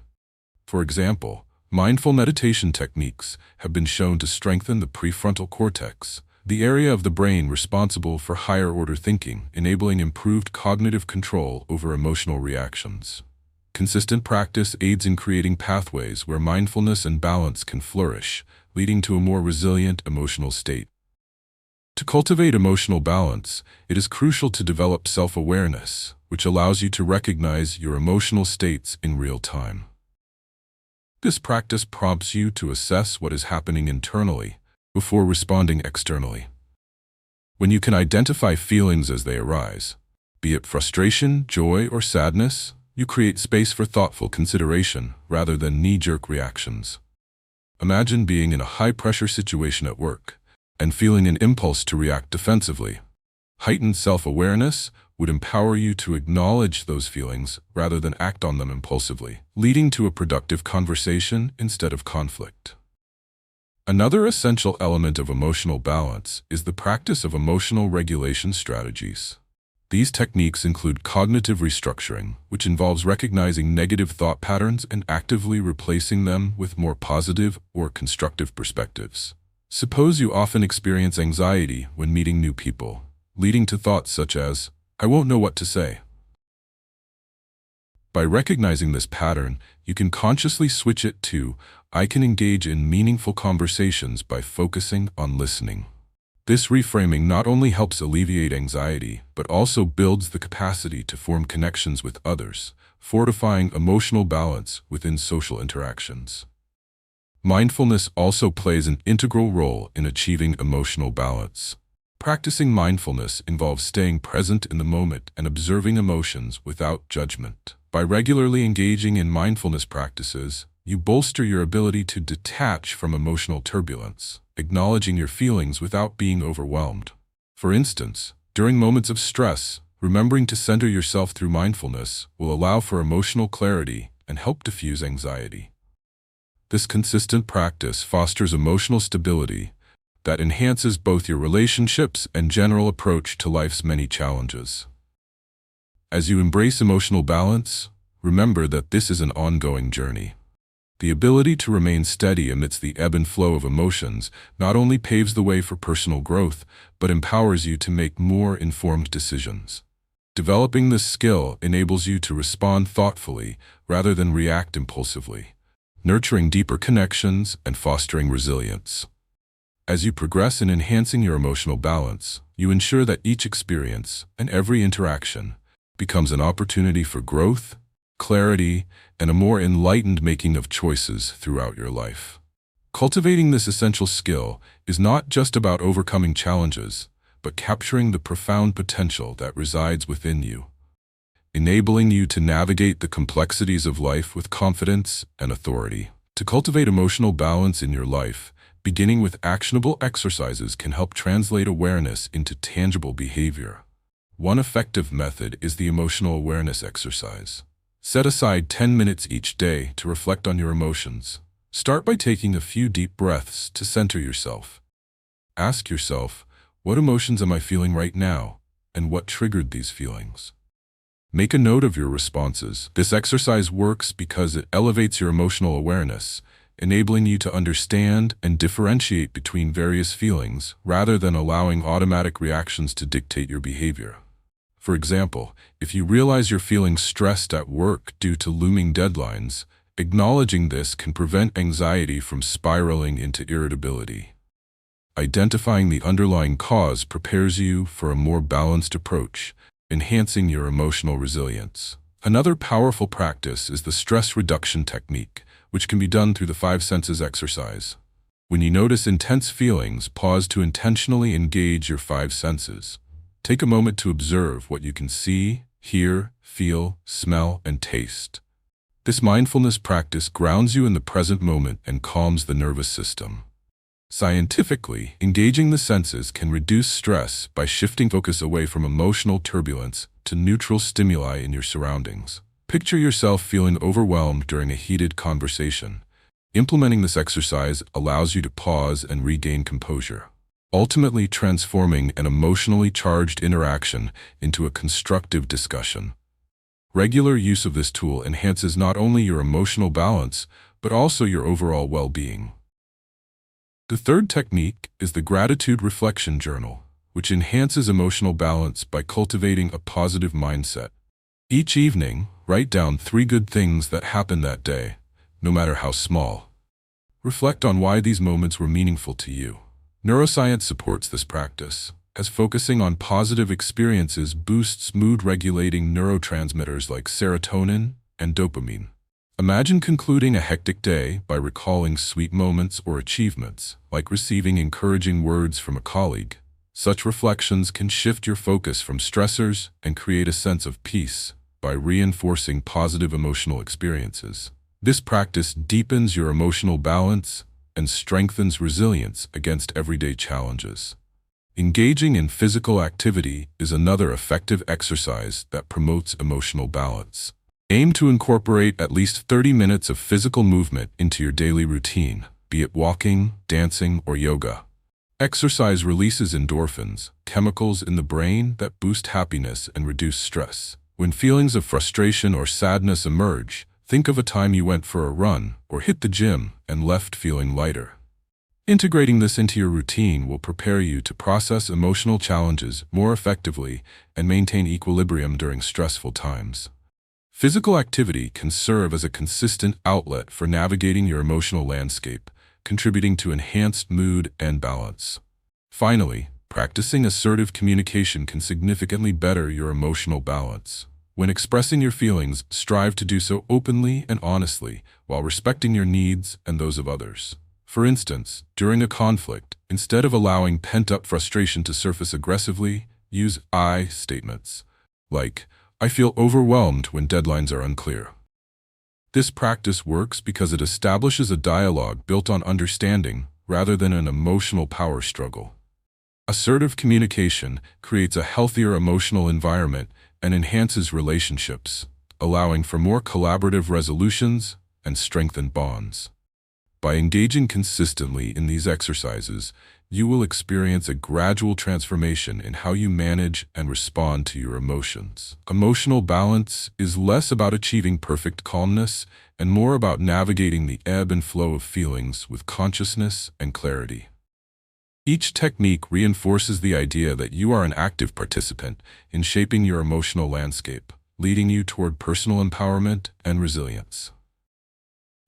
For example, mindful meditation techniques have been shown to strengthen the prefrontal cortex, the area of the brain responsible for higher-order thinking, enabling improved cognitive control over emotional reactions. Consistent practice aids in creating pathways where mindfulness and balance can flourish, leading to a more resilient emotional state. To cultivate emotional balance, it is crucial to develop self-awareness, which allows you to recognize your emotional states in real time. This practice prompts you to assess what is happening internally before responding externally. When you can identify feelings as they arise, be it frustration, joy, or sadness, you create space for thoughtful consideration rather than knee-jerk reactions. Imagine being in a high-pressure situation at work and feeling an impulse to react defensively. Heightened self-awareness would empower you to acknowledge those feelings rather than act on them impulsively, leading to a productive conversation instead of conflict. Another essential element of emotional balance is the practice of emotional regulation strategies. These techniques include cognitive restructuring, which involves recognizing negative thought patterns and actively replacing them with more positive or constructive perspectives. Suppose you often experience anxiety when meeting new people, leading to thoughts such as, "I won't know what to say." By recognizing this pattern, you can consciously switch it to, "I can engage in meaningful conversations by focusing on listening." This reframing not only helps alleviate anxiety, but also builds the capacity to form connections with others, fortifying emotional balance within social interactions. Mindfulness also plays an integral role in achieving emotional balance. Practicing mindfulness involves staying present in the moment and observing emotions without judgment. By regularly engaging in mindfulness practices, you bolster your ability to detach from emotional turbulence, acknowledging your feelings without being overwhelmed. For instance, during moments of stress, remembering to center yourself through mindfulness will allow for emotional clarity and help diffuse anxiety. This consistent practice fosters emotional stability that enhances both your relationships and general approach to life's many challenges. As you embrace emotional balance, remember that this is an ongoing journey. The ability to remain steady amidst the ebb and flow of emotions not only paves the way for personal growth, but empowers you to make more informed decisions. Developing this skill enables you to respond thoughtfully rather than react impulsively, nurturing deeper connections and fostering resilience. As you progress in enhancing your emotional balance, you ensure that each experience and every interaction becomes an opportunity for growth, clarity, and a more enlightened making of choices throughout your life. Cultivating this essential skill is not just about overcoming challenges, but capturing the profound potential that resides within you, enabling you to navigate the complexities of life with confidence and authority. To cultivate emotional balance in your life, beginning with actionable exercises can help translate awareness into tangible behavior. One effective method is the emotional awareness exercise. Set aside 10 minutes each day to reflect on your emotions. Start by taking a few deep breaths to center yourself. Ask yourself, what emotions am I feeling right now, and what triggered these feelings? Make a note of your responses. This exercise works because it elevates your emotional awareness, enabling you to understand and differentiate between various feelings rather than allowing automatic reactions to dictate your behavior. For example, if you realize you're feeling stressed at work due to looming deadlines, acknowledging this can prevent anxiety from spiraling into irritability. Identifying the underlying cause prepares you for a more balanced approach, enhancing your emotional resilience. Another powerful practice is the stress reduction technique, which can be done through the 5 senses exercise. When you notice intense feelings, pause to intentionally engage your 5 senses. Take a moment to observe what you can see, hear, feel, smell, and taste. This mindfulness practice grounds you in the present moment and calms the nervous system. Scientifically, engaging the senses can reduce stress by shifting focus away from emotional turbulence to neutral stimuli in your surroundings. Picture yourself feeling overwhelmed during a heated conversation. Implementing this exercise allows you to pause and regain composure, ultimately transforming an emotionally charged interaction into a constructive discussion. Regular use of this tool enhances not only your emotional balance, but also your overall well-being. The third technique is the gratitude reflection journal, which enhances emotional balance by cultivating a positive mindset. Each evening, write down 3 good things that happened that day, no matter how small. Reflect on why these moments were meaningful to you. Neuroscience supports this practice, as focusing on positive experiences boosts mood-regulating neurotransmitters like serotonin and dopamine. Imagine concluding a hectic day by recalling sweet moments or achievements, like receiving encouraging words from a colleague. Such reflections can shift your focus from stressors and create a sense of peace by reinforcing positive emotional experiences. This practice deepens your emotional balance and strengthens resilience against everyday challenges. Engaging in physical activity is another effective exercise that promotes emotional balance. Aim to incorporate at least 30 minutes of physical movement into your daily routine, be it walking, dancing, or yoga. Exercise releases endorphins, chemicals in the brain that boost happiness and reduce stress. When feelings of frustration or sadness emerge, think of a time you went for a run or hit the gym and left feeling lighter. Integrating this into your routine will prepare you to process emotional challenges more effectively and maintain equilibrium during stressful times. Physical activity can serve as a consistent outlet for navigating your emotional landscape, contributing to enhanced mood and balance. Finally, practicing assertive communication can significantly better your emotional balance. When expressing your feelings, strive to do so openly and honestly, while respecting your needs and those of others. For instance, during a conflict, instead of allowing pent-up frustration to surface aggressively, use I statements, like, I feel overwhelmed when deadlines are unclear. This practice works because it establishes a dialogue built on understanding rather than an emotional power struggle. Assertive communication creates a healthier emotional environment and enhances relationships, allowing for more collaborative resolutions and strengthened bonds. By engaging consistently in these exercises, you will experience a gradual transformation in how you manage and respond to your emotions. Emotional balance is less about achieving perfect calmness and more about navigating the ebb and flow of feelings with consciousness and clarity. Each technique reinforces the idea that you are an active participant in shaping your emotional landscape, leading you toward personal empowerment and resilience.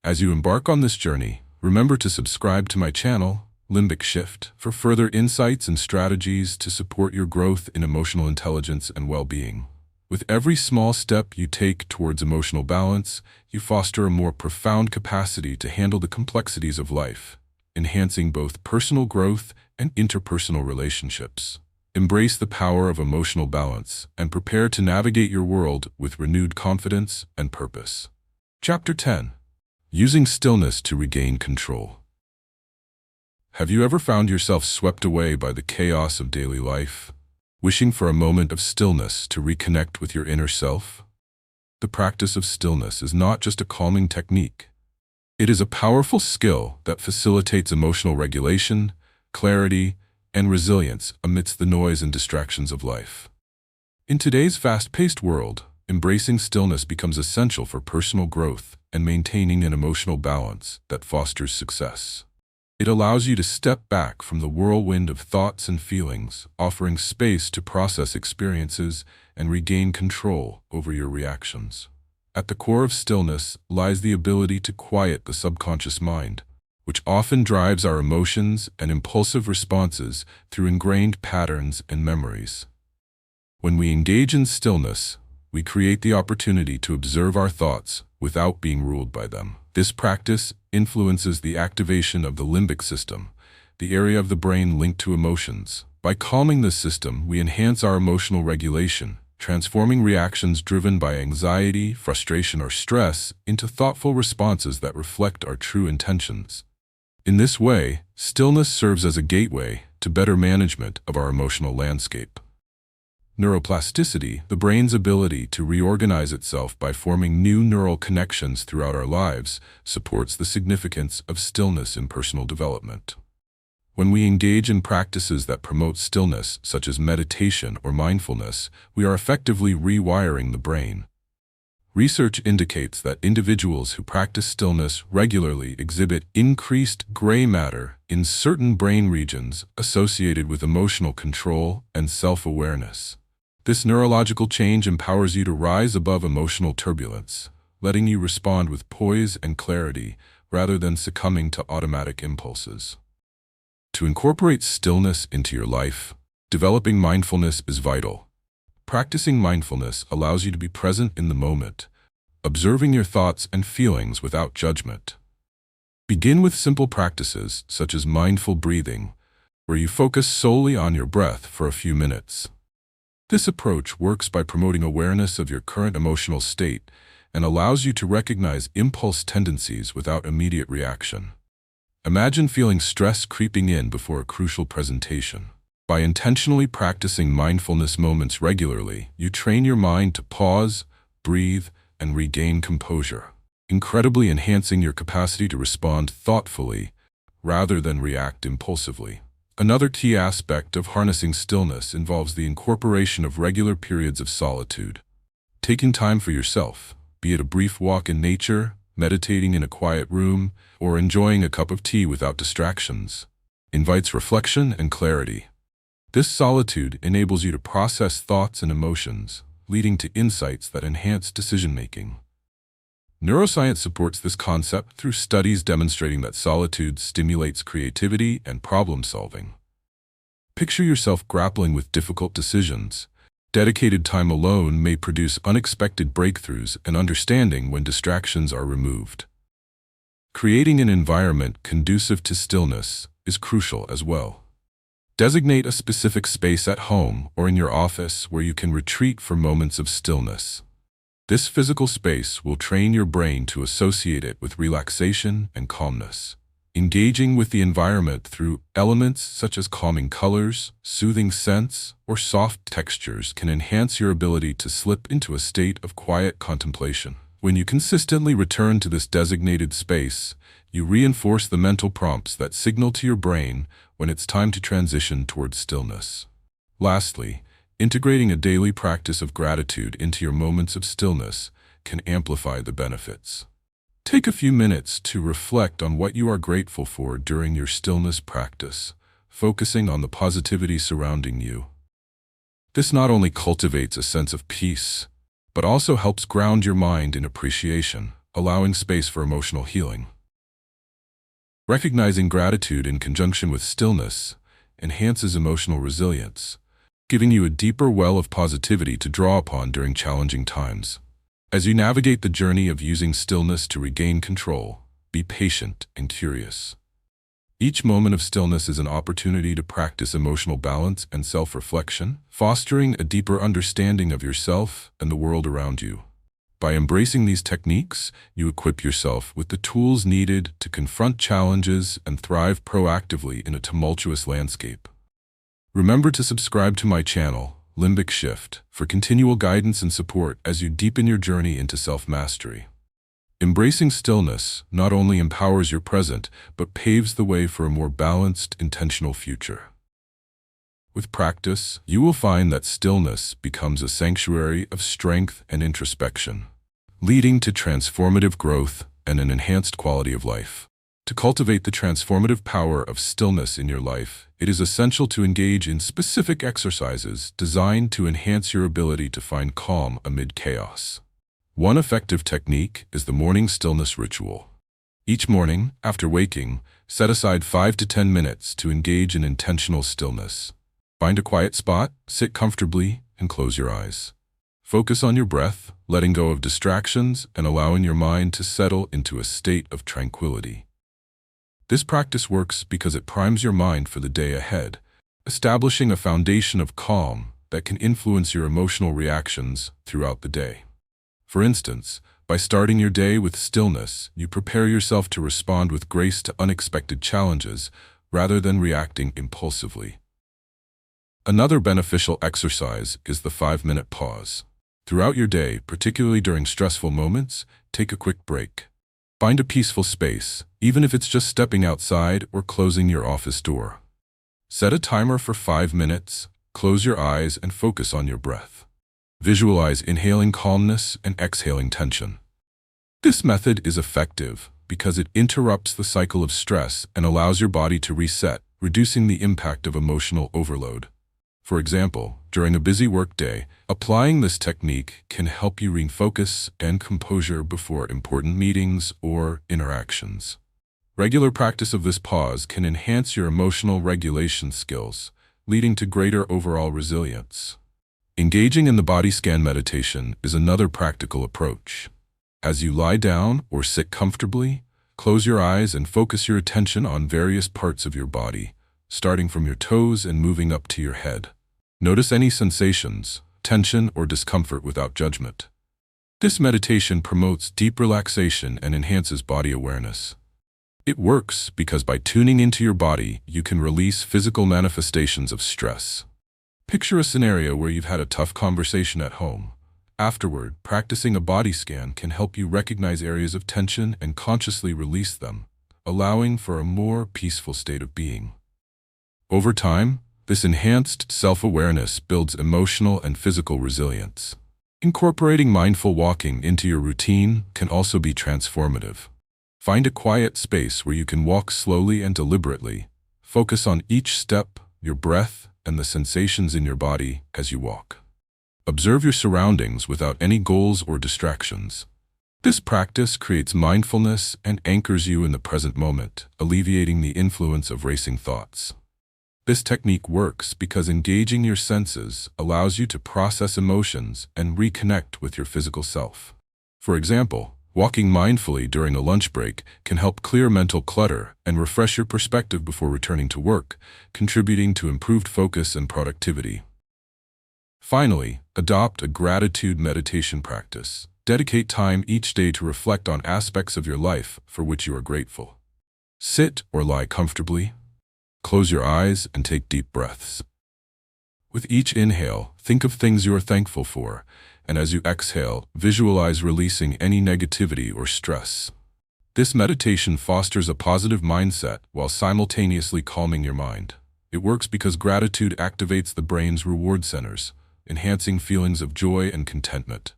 As you embark on this journey, remember to subscribe to my channel, Limbic Shift, for further insights and strategies to support your growth in emotional intelligence and well-being. With every small step you take towards emotional balance, you foster a more profound capacity to handle the complexities of life, enhancing both personal growth and interpersonal relationships. Embrace the power of emotional balance and prepare to navigate your world with renewed confidence and purpose. Chapter 10. Using stillness to regain control. Have you ever found yourself swept away by the chaos of daily life, wishing for a moment of stillness to reconnect with your inner self? The practice of stillness is not just a calming technique. It is a powerful skill that facilitates emotional regulation, clarity, and resilience amidst the noise and distractions of life. In today's fast-paced world, embracing stillness becomes essential for personal growth and maintaining an emotional balance that fosters success. It allows you to step back from the whirlwind of thoughts and feelings, offering space to process experiences and regain control over your reactions. At the core of stillness lies the ability to quiet the subconscious mind, which often drives our emotions and impulsive responses through ingrained patterns and memories. When we engage in stillness, we create the opportunity to observe our thoughts without being ruled by them. This practice influences the activation of the limbic system, the area of the brain linked to emotions. By calming this system, we enhance our emotional regulation, transforming reactions driven by anxiety, frustration, or stress into thoughtful responses that reflect our true intentions. In this way, stillness serves as a gateway to better management of our emotional landscape. Neuroplasticity, the brain's ability to reorganize itself by forming new neural connections throughout our lives, supports the significance of stillness in personal development. When we engage in practices that promote stillness, such as meditation or mindfulness, we are effectively rewiring the brain. Research indicates that individuals who practice stillness regularly exhibit increased gray matter in certain brain regions associated with emotional control and self-awareness. This neurological change empowers you to rise above emotional turbulence, letting you respond with poise and clarity rather than succumbing to automatic impulses. To incorporate stillness into your life, developing mindfulness is vital. Practicing mindfulness allows you to be present in the moment, observing your thoughts and feelings without judgment. Begin with simple practices such as mindful breathing, where you focus solely on your breath for a few minutes. This approach works by promoting awareness of your current emotional state and allows you to recognize impulse tendencies without immediate reaction. Imagine feeling stress creeping in before a crucial presentation. By intentionally practicing mindfulness moments regularly, you train your mind to pause, breathe, and regain composure, incredibly enhancing your capacity to respond thoughtfully rather than react impulsively. Another key aspect of harnessing stillness involves the incorporation of regular periods of solitude. Taking time for yourself, be it a brief walk in nature, meditating in a quiet room, or enjoying a cup of tea without distractions, invites reflection and clarity. This solitude enables you to process thoughts and emotions, leading to insights that enhance decision-making. Neuroscience supports this concept through studies demonstrating that solitude stimulates creativity and problem-solving. Picture yourself grappling with difficult decisions. Dedicated time alone may produce unexpected breakthroughs and understanding when distractions are removed. Creating an environment conducive to stillness is crucial as well. Designate a specific space at home or in your office where you can retreat for moments of stillness. This physical space will train your brain to associate it with relaxation and calmness. Engaging with the environment through elements such as calming colors, soothing scents, or soft textures can enhance your ability to slip into a state of quiet contemplation. When you consistently return to this designated space, you reinforce the mental prompts that signal to your brain when it's time to transition towards stillness. Lastly, integrating a daily practice of gratitude into your moments of stillness can amplify the benefits. Take a few minutes to reflect on what you are grateful for during your stillness practice, focusing on the positivity surrounding you. This not only cultivates a sense of peace, but also helps ground your mind in appreciation, allowing space for emotional healing. Recognizing gratitude in conjunction with stillness enhances emotional resilience, giving you a deeper well of positivity to draw upon during challenging times. As you navigate the journey of using stillness to regain control, be patient and curious. Each moment of stillness is an opportunity to practice emotional balance and self-reflection, fostering a deeper understanding of yourself and the world around you. By embracing these techniques, you equip yourself with the tools needed to confront challenges and thrive proactively in a tumultuous landscape. Remember to subscribe to my channel, Limbic Shift, for continual guidance and support as you deepen your journey into self-mastery. Embracing stillness not only empowers your present, but paves the way for a more balanced, intentional future. With practice, you will find that stillness becomes a sanctuary of strength and introspection, leading to transformative growth and an enhanced quality of life. To cultivate the transformative power of stillness in your life, it is essential to engage in specific exercises designed to enhance your ability to find calm amid chaos. One effective technique is the morning stillness ritual. Each morning, after waking, set aside 5 to 10 minutes to engage in intentional stillness. Find a quiet spot, sit comfortably, and close your eyes. Focus on your breath, letting go of distractions and allowing your mind to settle into a state of tranquility. This practice works because it primes your mind for the day ahead, establishing a foundation of calm that can influence your emotional reactions throughout the day. For instance, by starting your day with stillness, you prepare yourself to respond with grace to unexpected challenges rather than reacting impulsively. Another beneficial exercise is the 5-minute pause. Throughout your day, particularly during stressful moments, take a quick break. Find a peaceful space, even if it's just stepping outside or closing your office door. Set a timer for 5 minutes, close your eyes, and focus on your breath. Visualize inhaling calmness and exhaling tension. This method is effective because it interrupts the cycle of stress and allows your body to reset, reducing the impact of emotional overload. For example, during a busy workday, applying this technique can help you refocus and composure before important meetings or interactions. Regular practice of this pause can enhance your emotional regulation skills, leading to greater overall resilience. Engaging in the body scan meditation is another practical approach. As you lie down or sit comfortably, close your eyes and focus your attention on various parts of your body, starting from your toes and moving up to your head. Notice any sensations, tension, or discomfort without judgment. This meditation promotes deep relaxation and enhances body awareness. It works because by tuning into your body, you can release physical manifestations of stress. Picture a scenario where you've had a tough conversation at home. Afterward, practicing a body scan can help you recognize areas of tension and consciously release them, allowing for a more peaceful state of being. Over time, this enhanced self-awareness builds emotional and physical resilience. Incorporating mindful walking into your routine can also be transformative. Find a quiet space where you can walk slowly and deliberately. Focus on each step, your breath, and the sensations in your body as you walk. Observe your surroundings without any goals or distractions. This practice creates mindfulness and anchors you in the present moment, alleviating the influence of racing thoughts. This technique works because engaging your senses allows you to process emotions and reconnect with your physical self. For example, walking mindfully during a lunch break can help clear mental clutter and refresh your perspective before returning to work, contributing to improved focus and productivity. Finally, adopt a gratitude meditation practice. Dedicate time each day to reflect on aspects of your life for which you are grateful. Sit or lie comfortably. Close your eyes and take deep breaths. With each inhale, think of things you are thankful for, and as you exhale, visualize releasing any negativity or stress. This meditation fosters a positive mindset while simultaneously calming your mind. It works because gratitude activates the brain's reward centers, enhancing feelings of joy and contentment.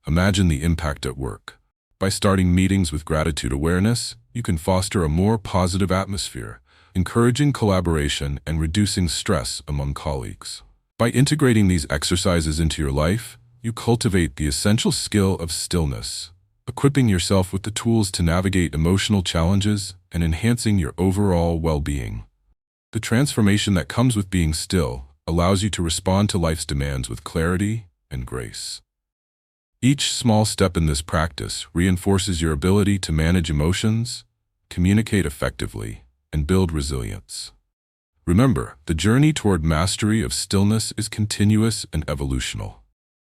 Imagine the impact at work. By starting meetings with gratitude awareness, you can foster a more positive atmosphere, encouraging collaboration and reducing stress among colleagues. By integrating these exercises into your life, you cultivate the essential skill of stillness, equipping yourself with the tools to navigate emotional challenges and enhancing your overall well-being. The transformation that comes with being still allows you to respond to life's demands with clarity and grace. Each small step in this practice reinforces your ability to manage emotions, communicate effectively, and build resilience. Remember, the journey toward mastery of stillness is continuous and evolutional.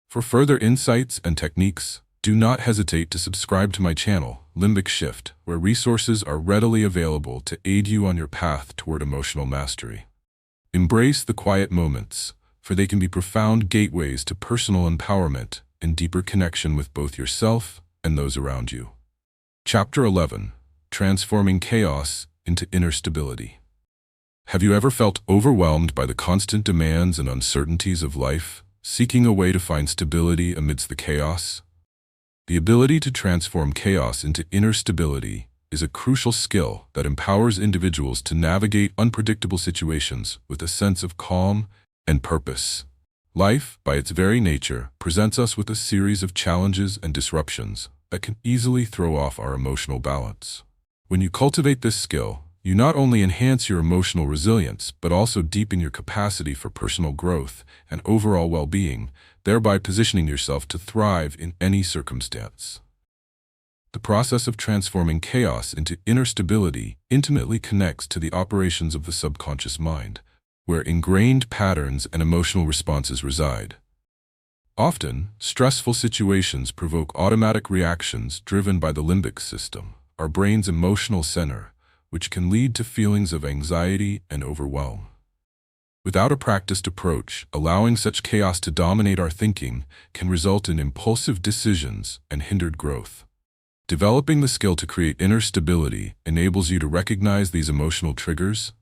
For further insights and techniques, do not hesitate to subscribe to my channel, Limbic Shift, where resources are readily available to aid you on your path toward emotional mastery. Embrace the quiet moments, for they can be profound gateways to personal empowerment and deeper connection with both yourself and those around you. Chapter 11. Transforming Chaos into Inner Stability. Have you ever felt overwhelmed by the constant demands and uncertainties of life, seeking a way to find stability amidst the chaos? The ability to transform chaos into inner stability is a crucial skill that empowers individuals to navigate unpredictable situations with a sense of calm and purpose. Life, by its very nature, presents us with a series of challenges and disruptions that can easily throw off our emotional balance. When you cultivate this skill, you not only enhance your emotional resilience, but also deepen your capacity for personal growth and overall well-being, thereby positioning yourself to thrive in any circumstance. The process of transforming chaos into inner stability intimately connects to the operations of the subconscious mind, where ingrained patterns and emotional responses reside. Often, stressful situations provoke automatic reactions driven by the limbic system, our brain's emotional center, which can lead to feelings of anxiety and overwhelm. Without a practiced approach, allowing such chaos to dominate our thinking can result in impulsive decisions and hindered growth. Developing the skill to create inner stability enables you to recognize these emotional triggers,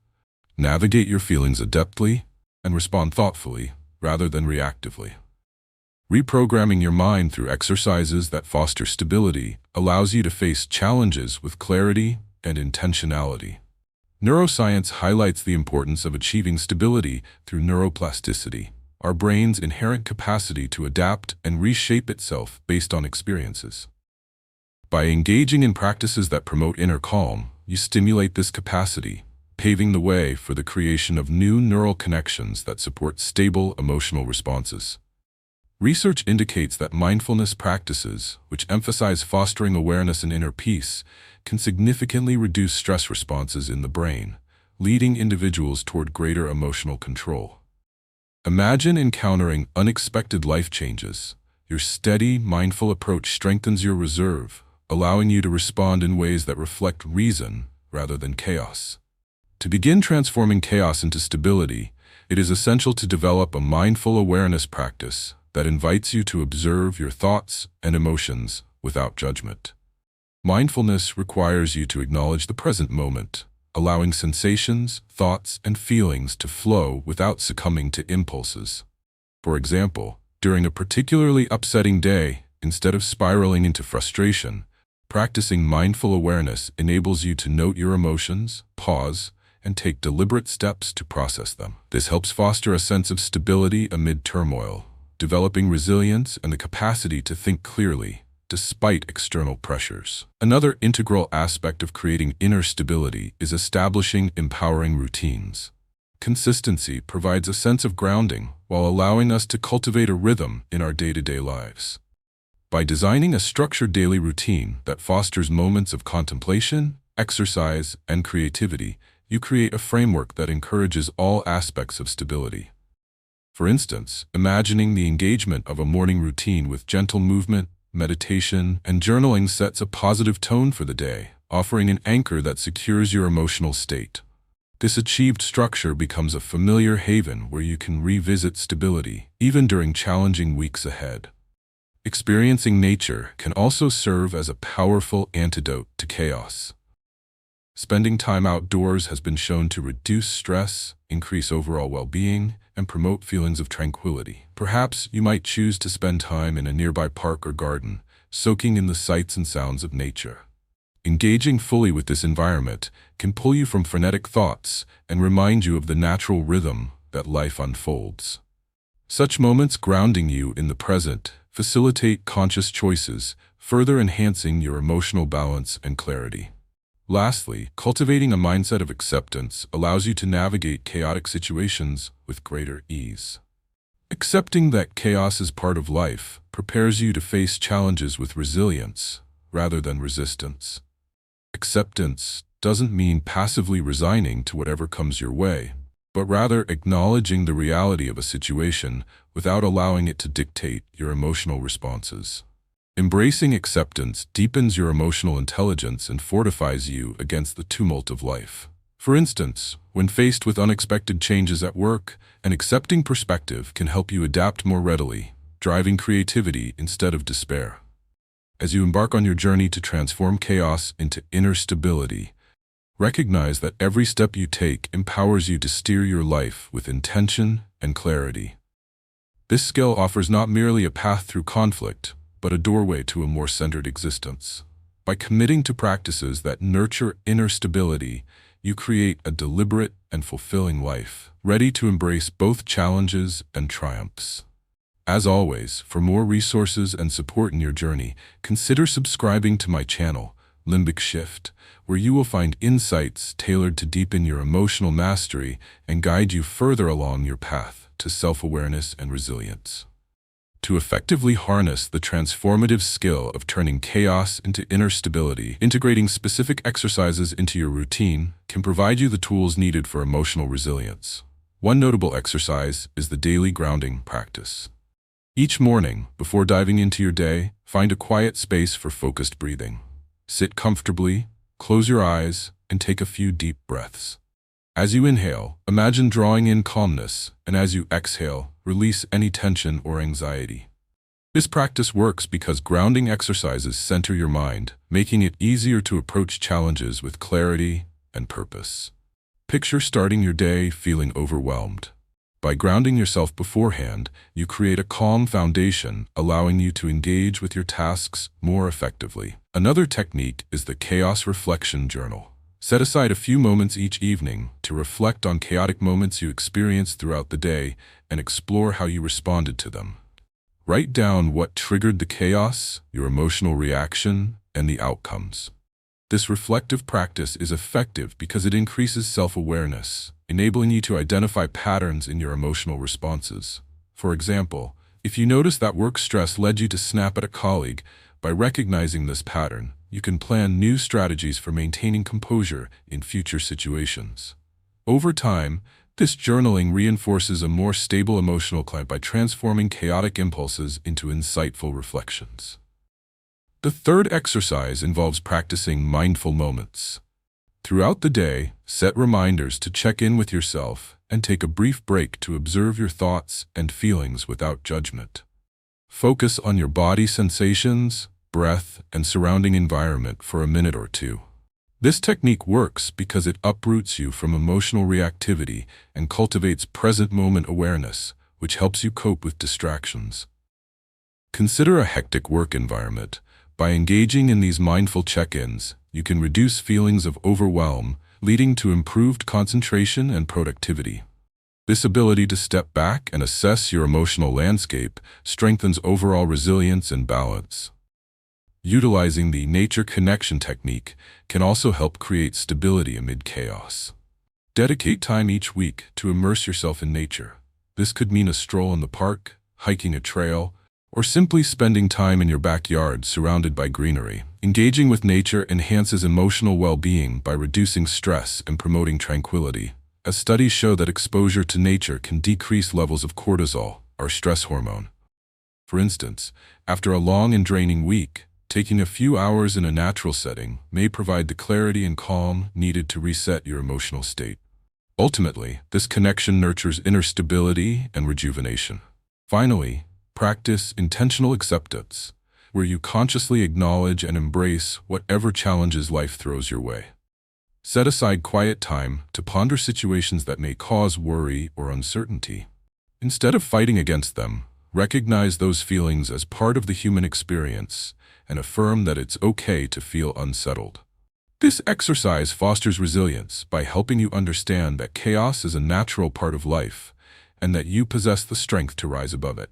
navigate your feelings adeptly, and respond thoughtfully rather than reactively. Reprogramming your mind through exercises that foster stability allows you to face challenges with clarity and intentionality. Neuroscience highlights the importance of achieving stability through neuroplasticity, our brain's inherent capacity to adapt and reshape itself based on experiences. By engaging in practices that promote inner calm, you stimulate this capacity, paving the way for the creation of new neural connections that support stable emotional responses. Research indicates that mindfulness practices, which emphasize fostering awareness and inner peace, can significantly reduce stress responses in the brain, leading individuals toward greater emotional control. Imagine encountering unexpected life changes. Your steady, mindful approach strengthens your reserve, allowing you to respond in ways that reflect reason rather than chaos. To begin transforming chaos into stability, it is essential to develop a mindful awareness practice that invites you to observe your thoughts and emotions without judgment. Mindfulness requires you to acknowledge the present moment, allowing sensations, thoughts, and feelings to flow without succumbing to impulses. For example, during a particularly upsetting day, instead of spiraling into frustration, practicing mindful awareness enables you to note your emotions, pause, and take deliberate steps to process them. This helps foster a sense of stability amid turmoil, developing resilience and the capacity to think clearly, despite external pressures. Another integral aspect of creating inner stability is establishing empowering routines. Consistency provides a sense of grounding while allowing us to cultivate a rhythm in our day-to-day lives. By designing a structured daily routine that fosters moments of contemplation, exercise, and creativity, you create a framework that encourages all aspects of stability. For instance, imagining the engagement of a morning routine with gentle movement, meditation, and journaling sets a positive tone for the day, offering an anchor that secures your emotional state. This achieved structure becomes a familiar haven where you can revisit stability, even during challenging weeks ahead. Experiencing nature can also serve as a powerful antidote to chaos. Spending time outdoors has been shown to reduce stress, increase overall well-being, and promote feelings of tranquility. Perhaps you might choose to spend time in a nearby park or garden, soaking in the sights and sounds of nature. Engaging fully with this environment can pull you from frenetic thoughts and remind you of the natural rhythm that life unfolds. Such moments grounding you in the present facilitate conscious choices, further enhancing your emotional balance and clarity. Lastly, cultivating a mindset of acceptance allows you to navigate chaotic situations with greater ease. Accepting that chaos is part of life prepares you to face challenges with resilience rather than resistance. Acceptance doesn't mean passively resigning to whatever comes your way, but rather acknowledging the reality of a situation without allowing it to dictate your emotional responses. Embracing acceptance deepens your emotional intelligence and fortifies you against the tumult of life. For instance, when faced with unexpected changes at work, an accepting perspective can help you adapt more readily, driving creativity instead of despair. As you embark on your journey to transform chaos into inner stability, recognize that every step you take empowers you to steer your life with intention and clarity. This skill offers not merely a path through conflict, but a doorway to a more centered existence. By committing to practices that nurture inner stability, you create a deliberate and fulfilling life, ready to embrace both challenges and triumphs. As always, for more resources and support in your journey, consider subscribing to my channel, Limbic Shift, where you will find insights tailored to deepen your emotional mastery and guide you further along your path to self-awareness and resilience. To effectively harness the transformative skill of turning chaos into inner stability, integrating specific exercises into your routine can provide you the tools needed for emotional resilience. One notable exercise is the daily grounding practice. Each morning, before diving into your day, find a quiet space for focused breathing. Sit comfortably, close your eyes, and take a few deep breaths. As you inhale, imagine drawing in calmness, and as you exhale, release any tension or anxiety. This practice works because grounding exercises center your mind, making it easier to approach challenges with clarity and purpose. Picture starting your day feeling overwhelmed. By grounding yourself beforehand, you create a calm foundation, allowing you to engage with your tasks more effectively. Another technique is the Chaos Reflection Journal. Set aside a few moments each evening to reflect on chaotic moments you experienced throughout the day and explore how you responded to them. Write down what triggered the chaos, your emotional reaction, and the outcomes. This reflective practice is effective because it increases self-awareness, enabling you to identify patterns in your emotional responses. For example, if you notice that work stress led you to snap at a colleague, by recognizing this pattern, you can plan new strategies for maintaining composure in future situations. Over time, this journaling reinforces a more stable emotional climate by transforming chaotic impulses into insightful reflections. The third exercise involves practicing mindful moments. Throughout the day, set reminders to check in with yourself and take a brief break to observe your thoughts and feelings without judgment. Focus on your body sensations, breath, and surrounding environment for a minute or two. This technique works because it uproots you from emotional reactivity and cultivates present-moment awareness, which helps you cope with distractions. Consider a hectic work environment. By engaging in these mindful check-ins, you can reduce feelings of overwhelm, leading to improved concentration and productivity. This ability to step back and assess your emotional landscape strengthens overall resilience and balance. Utilizing the nature connection technique can also help create stability amid chaos. Dedicate time each week to immerse yourself in nature. This could mean a stroll in the park, hiking a trail, or simply spending time in your backyard surrounded by greenery. Engaging with nature enhances emotional well-being by reducing stress and promoting tranquility, as studies show that exposure to nature can decrease levels of cortisol, our stress hormone. For instance, after a long and draining week, taking a few hours in a natural setting may provide the clarity and calm needed to reset your emotional state. Ultimately, this connection nurtures inner stability and rejuvenation. Finally, practice intentional acceptance, where you consciously acknowledge and embrace whatever challenges life throws your way. Set aside quiet time to ponder situations that may cause worry or uncertainty. Instead of fighting against them, recognize those feelings as part of the human experience and affirm that it's okay to feel unsettled. This exercise fosters resilience by helping you understand that chaos is a natural part of life and that you possess the strength to rise above it.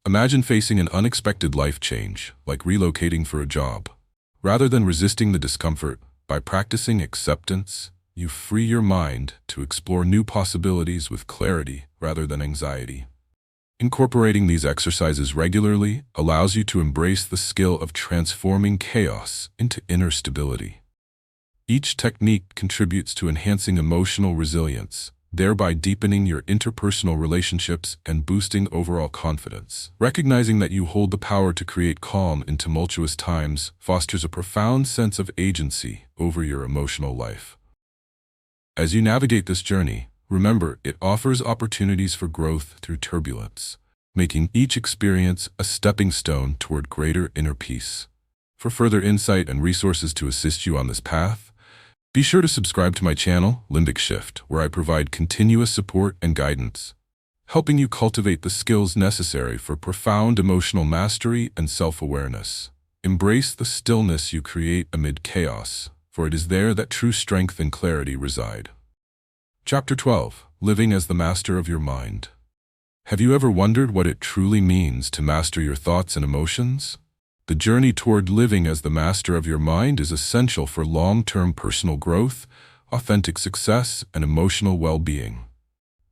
Imagine facing an unexpected life change, like relocating for a job. Rather than resisting the discomfort, by practicing acceptance, you free your mind to explore new possibilities with clarity rather than anxiety. Incorporating these exercises regularly allows you to embrace the skill of transforming chaos into inner stability. Each technique contributes to enhancing emotional resilience, thereby deepening your interpersonal relationships and boosting overall confidence. Recognizing that you hold the power to create calm in tumultuous times fosters a profound sense of agency over your emotional life. As you navigate this journey, remember it offers opportunities for growth through turbulence. making each experience a stepping stone toward greater inner peace. For further insight and resources to assist you on this path, be sure to subscribe to my channel, Limbic Shift, where I provide continuous support and guidance, helping you cultivate the skills necessary for profound emotional mastery and self-awareness. Embrace the stillness you create amid chaos, for it is there that true strength and clarity reside. Chapter 12. Living as the Master of Your Mind. Have you ever wondered what it truly means to master your thoughts and emotions? The journey toward living as the master of your mind is essential for long-term personal growth, authentic success, and emotional well-being.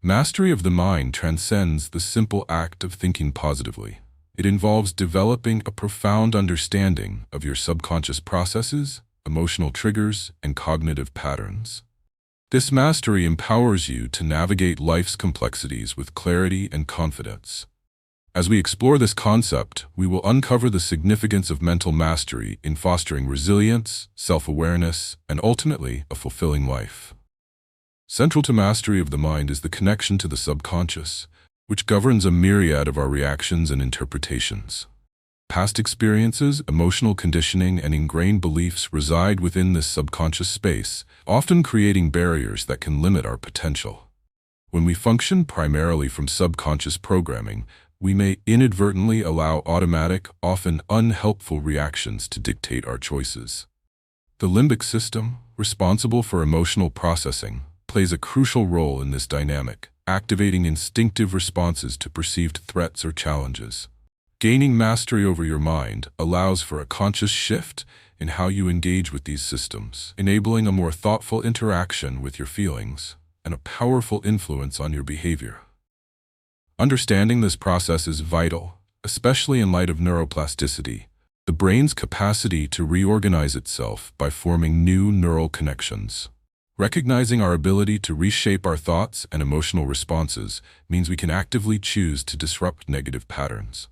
Mastery of the mind transcends the simple act of thinking positively. It involves developing a profound understanding of your subconscious processes, emotional triggers, and cognitive patterns. This mastery empowers you to navigate life's complexities with clarity and confidence. As we explore this concept, we will uncover the significance of mental mastery in fostering resilience, self-awareness, and ultimately a fulfilling life. Central to mastery of the mind is the connection to the subconscious, which governs a myriad of our reactions and interpretations. Past experiences, emotional conditioning, and ingrained beliefs reside within this subconscious space, often creating barriers that can limit our potential. When we function primarily from subconscious programming, we may inadvertently allow automatic, often unhelpful reactions to dictate our choices. The limbic system, responsible for emotional processing, plays a crucial role in this dynamic, activating instinctive responses to perceived threats or challenges. Gaining mastery over your mind allows for a conscious shift in how you engage with these systems, enabling a more thoughtful interaction with your feelings and a powerful influence on your behavior. Understanding this process is vital, especially in light of neuroplasticity, the brain's capacity to reorganize itself by forming new neural connections. Recognizing our ability to reshape our thoughts and emotional responses means we can actively choose to disrupt negative patterns.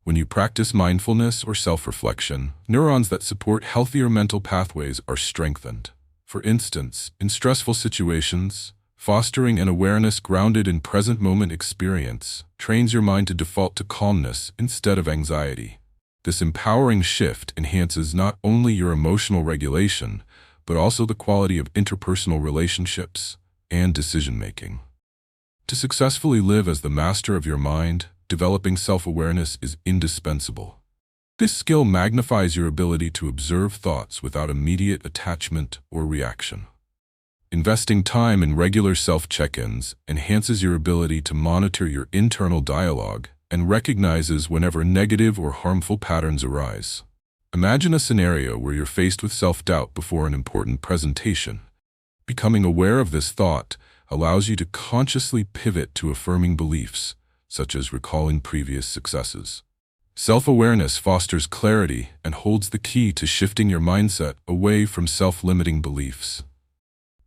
When you practice mindfulness or self-reflection, neurons that support healthier mental pathways are strengthened. For instance, in stressful situations, fostering an awareness grounded in present-moment experience trains your mind to default to calmness instead of anxiety. This empowering shift enhances not only your emotional regulation, but also the quality of interpersonal relationships and decision-making. To successfully live as the master of your mind, developing self-awareness is indispensable. This skill magnifies your ability to observe thoughts without immediate attachment or reaction. Investing time in regular self-check-ins enhances your ability to monitor your internal dialogue and recognizes whenever negative or harmful patterns arise. Imagine a scenario where you're faced with self-doubt before an important presentation. Becoming aware of this thought allows you to consciously pivot to affirming beliefs, such as recalling previous successes. Self-awareness fosters clarity and holds the key to shifting your mindset away from self-limiting beliefs.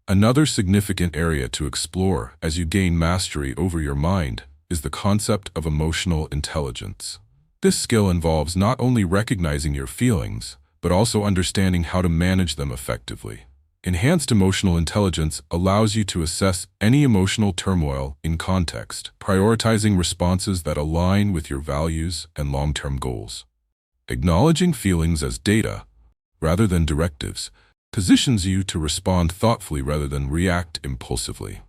Another significant area to explore as you gain mastery over your mind is the concept of emotional intelligence. This skill involves not only recognizing your feelings, but also understanding how to manage them effectively. Enhanced emotional intelligence allows you to assess any emotional turmoil in context, prioritizing responses that align with your values and long-term goals. Acknowledging feelings as data, rather than directives, positions you to respond thoughtfully rather than react impulsively.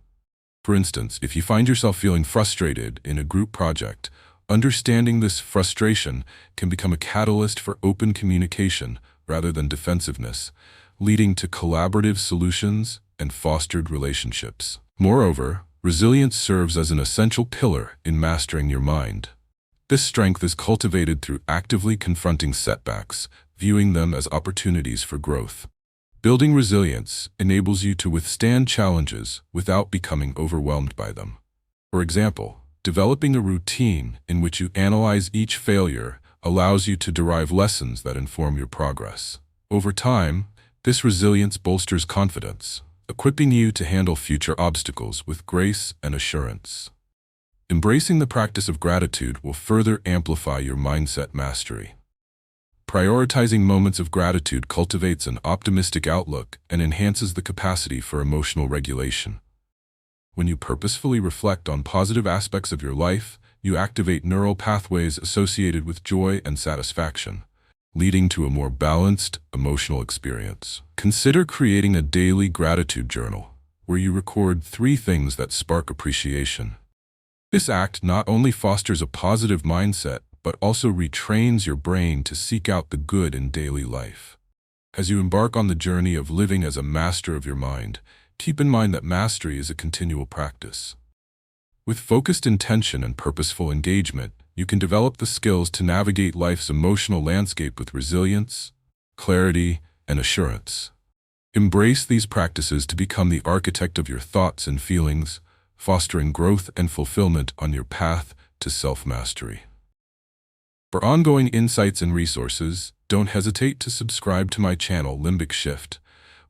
For instance, if you find yourself feeling frustrated in a group project, understanding this frustration can become a catalyst for open communication rather than defensiveness, leading to collaborative solutions and fostered relationships. Moreover, resilience serves as an essential pillar in mastering your mind. This strength is cultivated through actively confronting setbacks, viewing them as opportunities for growth. Building resilience enables you to withstand challenges without becoming overwhelmed by them. For example, developing a routine in which you analyze each failure allows you to derive lessons that inform your progress. Over time, this resilience bolsters confidence, equipping you to handle future obstacles with grace and assurance. Embracing the practice of gratitude will further amplify your mindset mastery. Prioritizing moments of gratitude cultivates an optimistic outlook and enhances the capacity for emotional regulation. When you purposefully reflect on positive aspects of your life, you activate neural pathways associated with joy and satisfaction, leading to a more balanced emotional experience. Consider creating a daily gratitude journal, where you record 3 things that spark appreciation. This act not only fosters a positive mindset, but also retrains your brain to seek out the good in daily life. As you embark on the journey of living as a master of your mind, keep in mind that mastery is a continual practice. With focused intention and purposeful engagement, you can develop the skills to navigate life's emotional landscape with resilience, clarity, and assurance. Embrace these practices to become the architect of your thoughts and feelings, fostering growth and fulfillment on your path to self-mastery. For ongoing insights and resources, don't hesitate to subscribe to my channel Limbic Shift,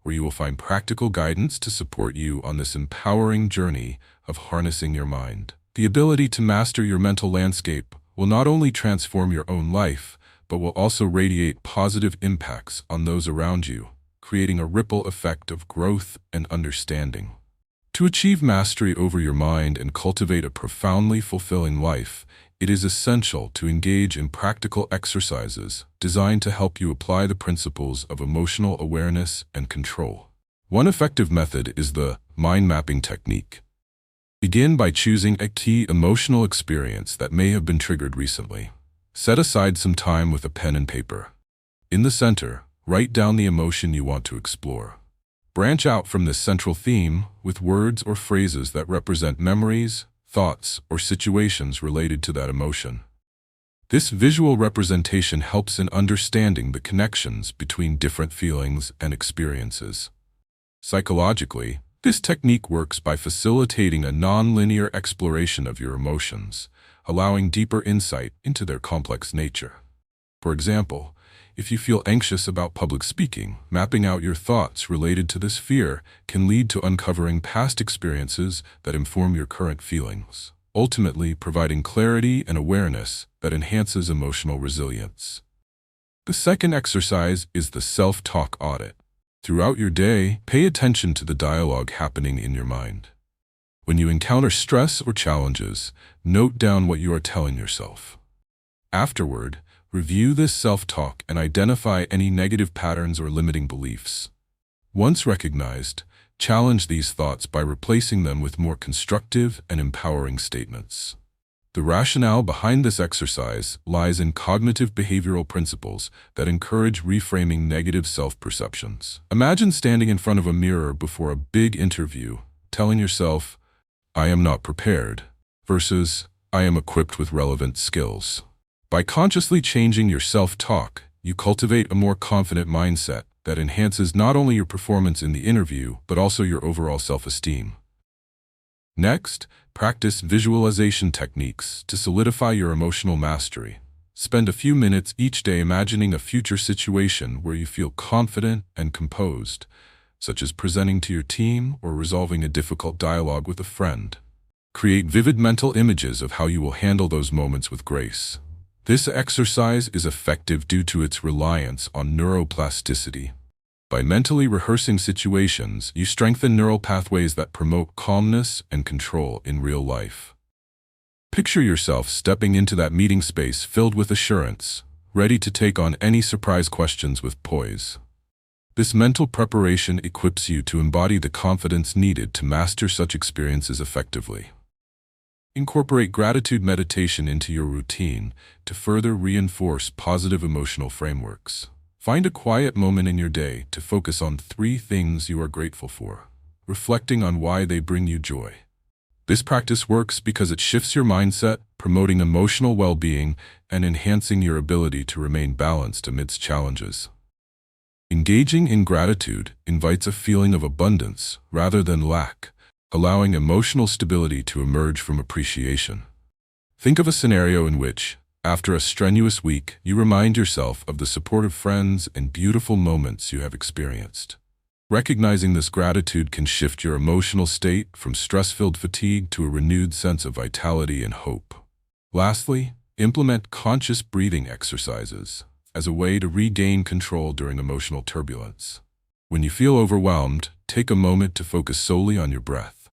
where you will find practical guidance to support you on this empowering journey of harnessing your mind. The ability to master your mental landscape will not only transform your own life, but will also radiate positive impacts on those around you, creating a ripple effect of growth and understanding. To achieve mastery over your mind and cultivate a profoundly fulfilling life, it is essential to engage in practical exercises designed to help you apply the principles of emotional awareness and control. One effective method is the mind mapping technique. Begin by choosing a key emotional experience that may have been triggered recently. Set aside some time with a pen and paper. In the center, write down the emotion you want to explore. Branch out from this central theme with words or phrases that represent memories, thoughts, or situations related to that emotion. This visual representation helps in understanding the connections between different feelings and experiences. Psychologically, this technique works by facilitating a non-linear exploration of your emotions, allowing deeper insight into their complex nature. For example, if you feel anxious about public speaking, mapping out your thoughts related to this fear can lead to uncovering past experiences that inform your current feelings, ultimately providing clarity and awareness that enhances emotional resilience. The second exercise is the self-talk audit. Throughout your day, pay attention to the dialogue happening in your mind. When you encounter stress or challenges, note down what you are telling yourself. Afterward, review this self-talk and identify any negative patterns or limiting beliefs. Once recognized, challenge these thoughts by replacing them with more constructive and empowering statements. The rationale behind this exercise lies in cognitive behavioral principles that encourage reframing negative self-perceptions. Imagine standing in front of a mirror before a big interview, telling yourself, "I am not prepared," versus, "I am equipped with relevant skills." By consciously changing your self-talk, you cultivate a more confident mindset that enhances not only your performance in the interview, but also your overall self-esteem. Next, practice visualization techniques to solidify your emotional mastery. Spend a few minutes each day imagining a future situation where you feel confident and composed, such as presenting to your team or resolving a difficult dialogue with a friend. Create vivid mental images of how you will handle those moments with grace. This exercise is effective due to its reliance on neuroplasticity. By mentally rehearsing situations, you strengthen neural pathways that promote calmness and control in real life. Picture yourself stepping into that meeting space filled with assurance, ready to take on any surprise questions with poise. This mental preparation equips you to embody the confidence needed to master such experiences effectively. Incorporate gratitude meditation into your routine to further reinforce positive emotional frameworks. Find a quiet moment in your day to focus on 3 things you are grateful for, reflecting on why they bring you joy. This practice works because it shifts your mindset, promoting emotional well-being and enhancing your ability to remain balanced amidst challenges. Engaging in gratitude invites a feeling of abundance rather than lack, allowing emotional stability to emerge from appreciation. Think of a scenario in which, after a strenuous week, you remind yourself of the supportive friends and beautiful moments you have experienced. Recognizing this gratitude can shift your emotional state from stress-filled fatigue to a renewed sense of vitality and hope. Lastly, implement conscious breathing exercises as a way to regain control during emotional turbulence. When you feel overwhelmed, take a moment to focus solely on your breath.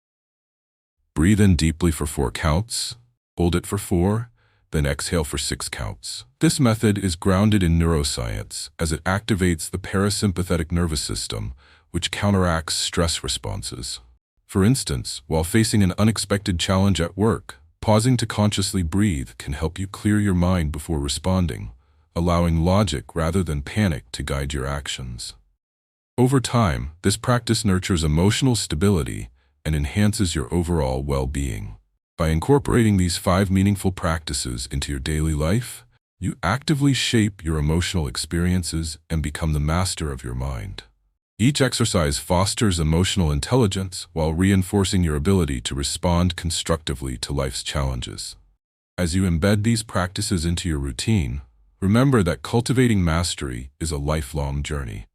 Breathe in deeply for 4 counts, Hold it for 4, then exhale for 6 counts. This method is grounded in neuroscience as it activates the parasympathetic nervous system, which counteracts stress responses. For instance, while facing an unexpected challenge at work, pausing to consciously breathe can help you clear your mind before responding, allowing logic rather than panic to guide your actions. Over time, this practice nurtures emotional stability and enhances your overall well-being. By incorporating these 5 meaningful practices into your daily life, you actively shape your emotional experiences and become the master of your mind. Each exercise fosters emotional intelligence while reinforcing your ability to respond constructively to life's challenges. As you embed these practices into your routine, remember that cultivating mastery is a lifelong journey.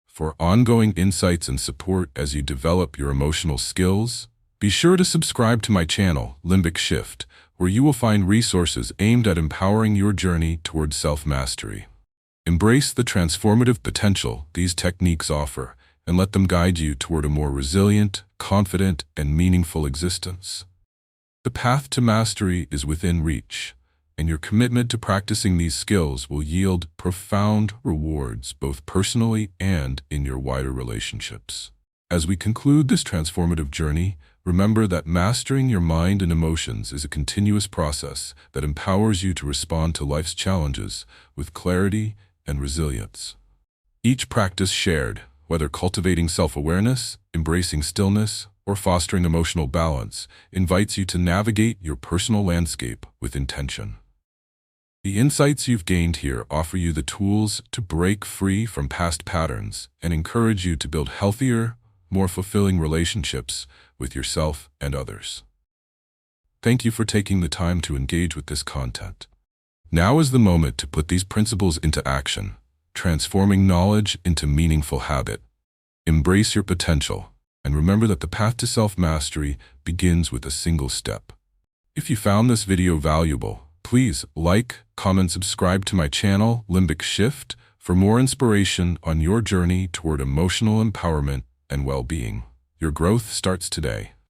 For ongoing insights and support as you develop your emotional skills, be sure to subscribe to my channel, Limbic Shift, where you will find resources aimed at empowering your journey towards self-mastery. Embrace the transformative potential these techniques offer and let them guide you toward a more resilient, confident, and meaningful existence. The path to mastery is within reach, and your commitment to practicing these skills will yield profound rewards both personally and in your wider relationships. As we conclude this transformative journey, remember that mastering your mind and emotions is a continuous process that empowers you to respond to life's challenges with clarity and resilience. Each practice shared, whether cultivating self-awareness, embracing stillness, or fostering emotional balance, invites you to navigate your personal landscape with intention. The insights you've gained here offer you the tools to break free from past patterns and encourage you to build healthier, more fulfilling relationships with yourself and others. Thank you for taking the time to engage with this content. Now is the moment to put these principles into action, transforming knowledge into meaningful habit. Embrace your potential, and remember that the path to self-mastery begins with a single step. If you found this video valuable, please like, comment, subscribe to my channel, Limbic Shift, for more inspiration on your journey toward emotional empowerment and well-being. Your growth starts today.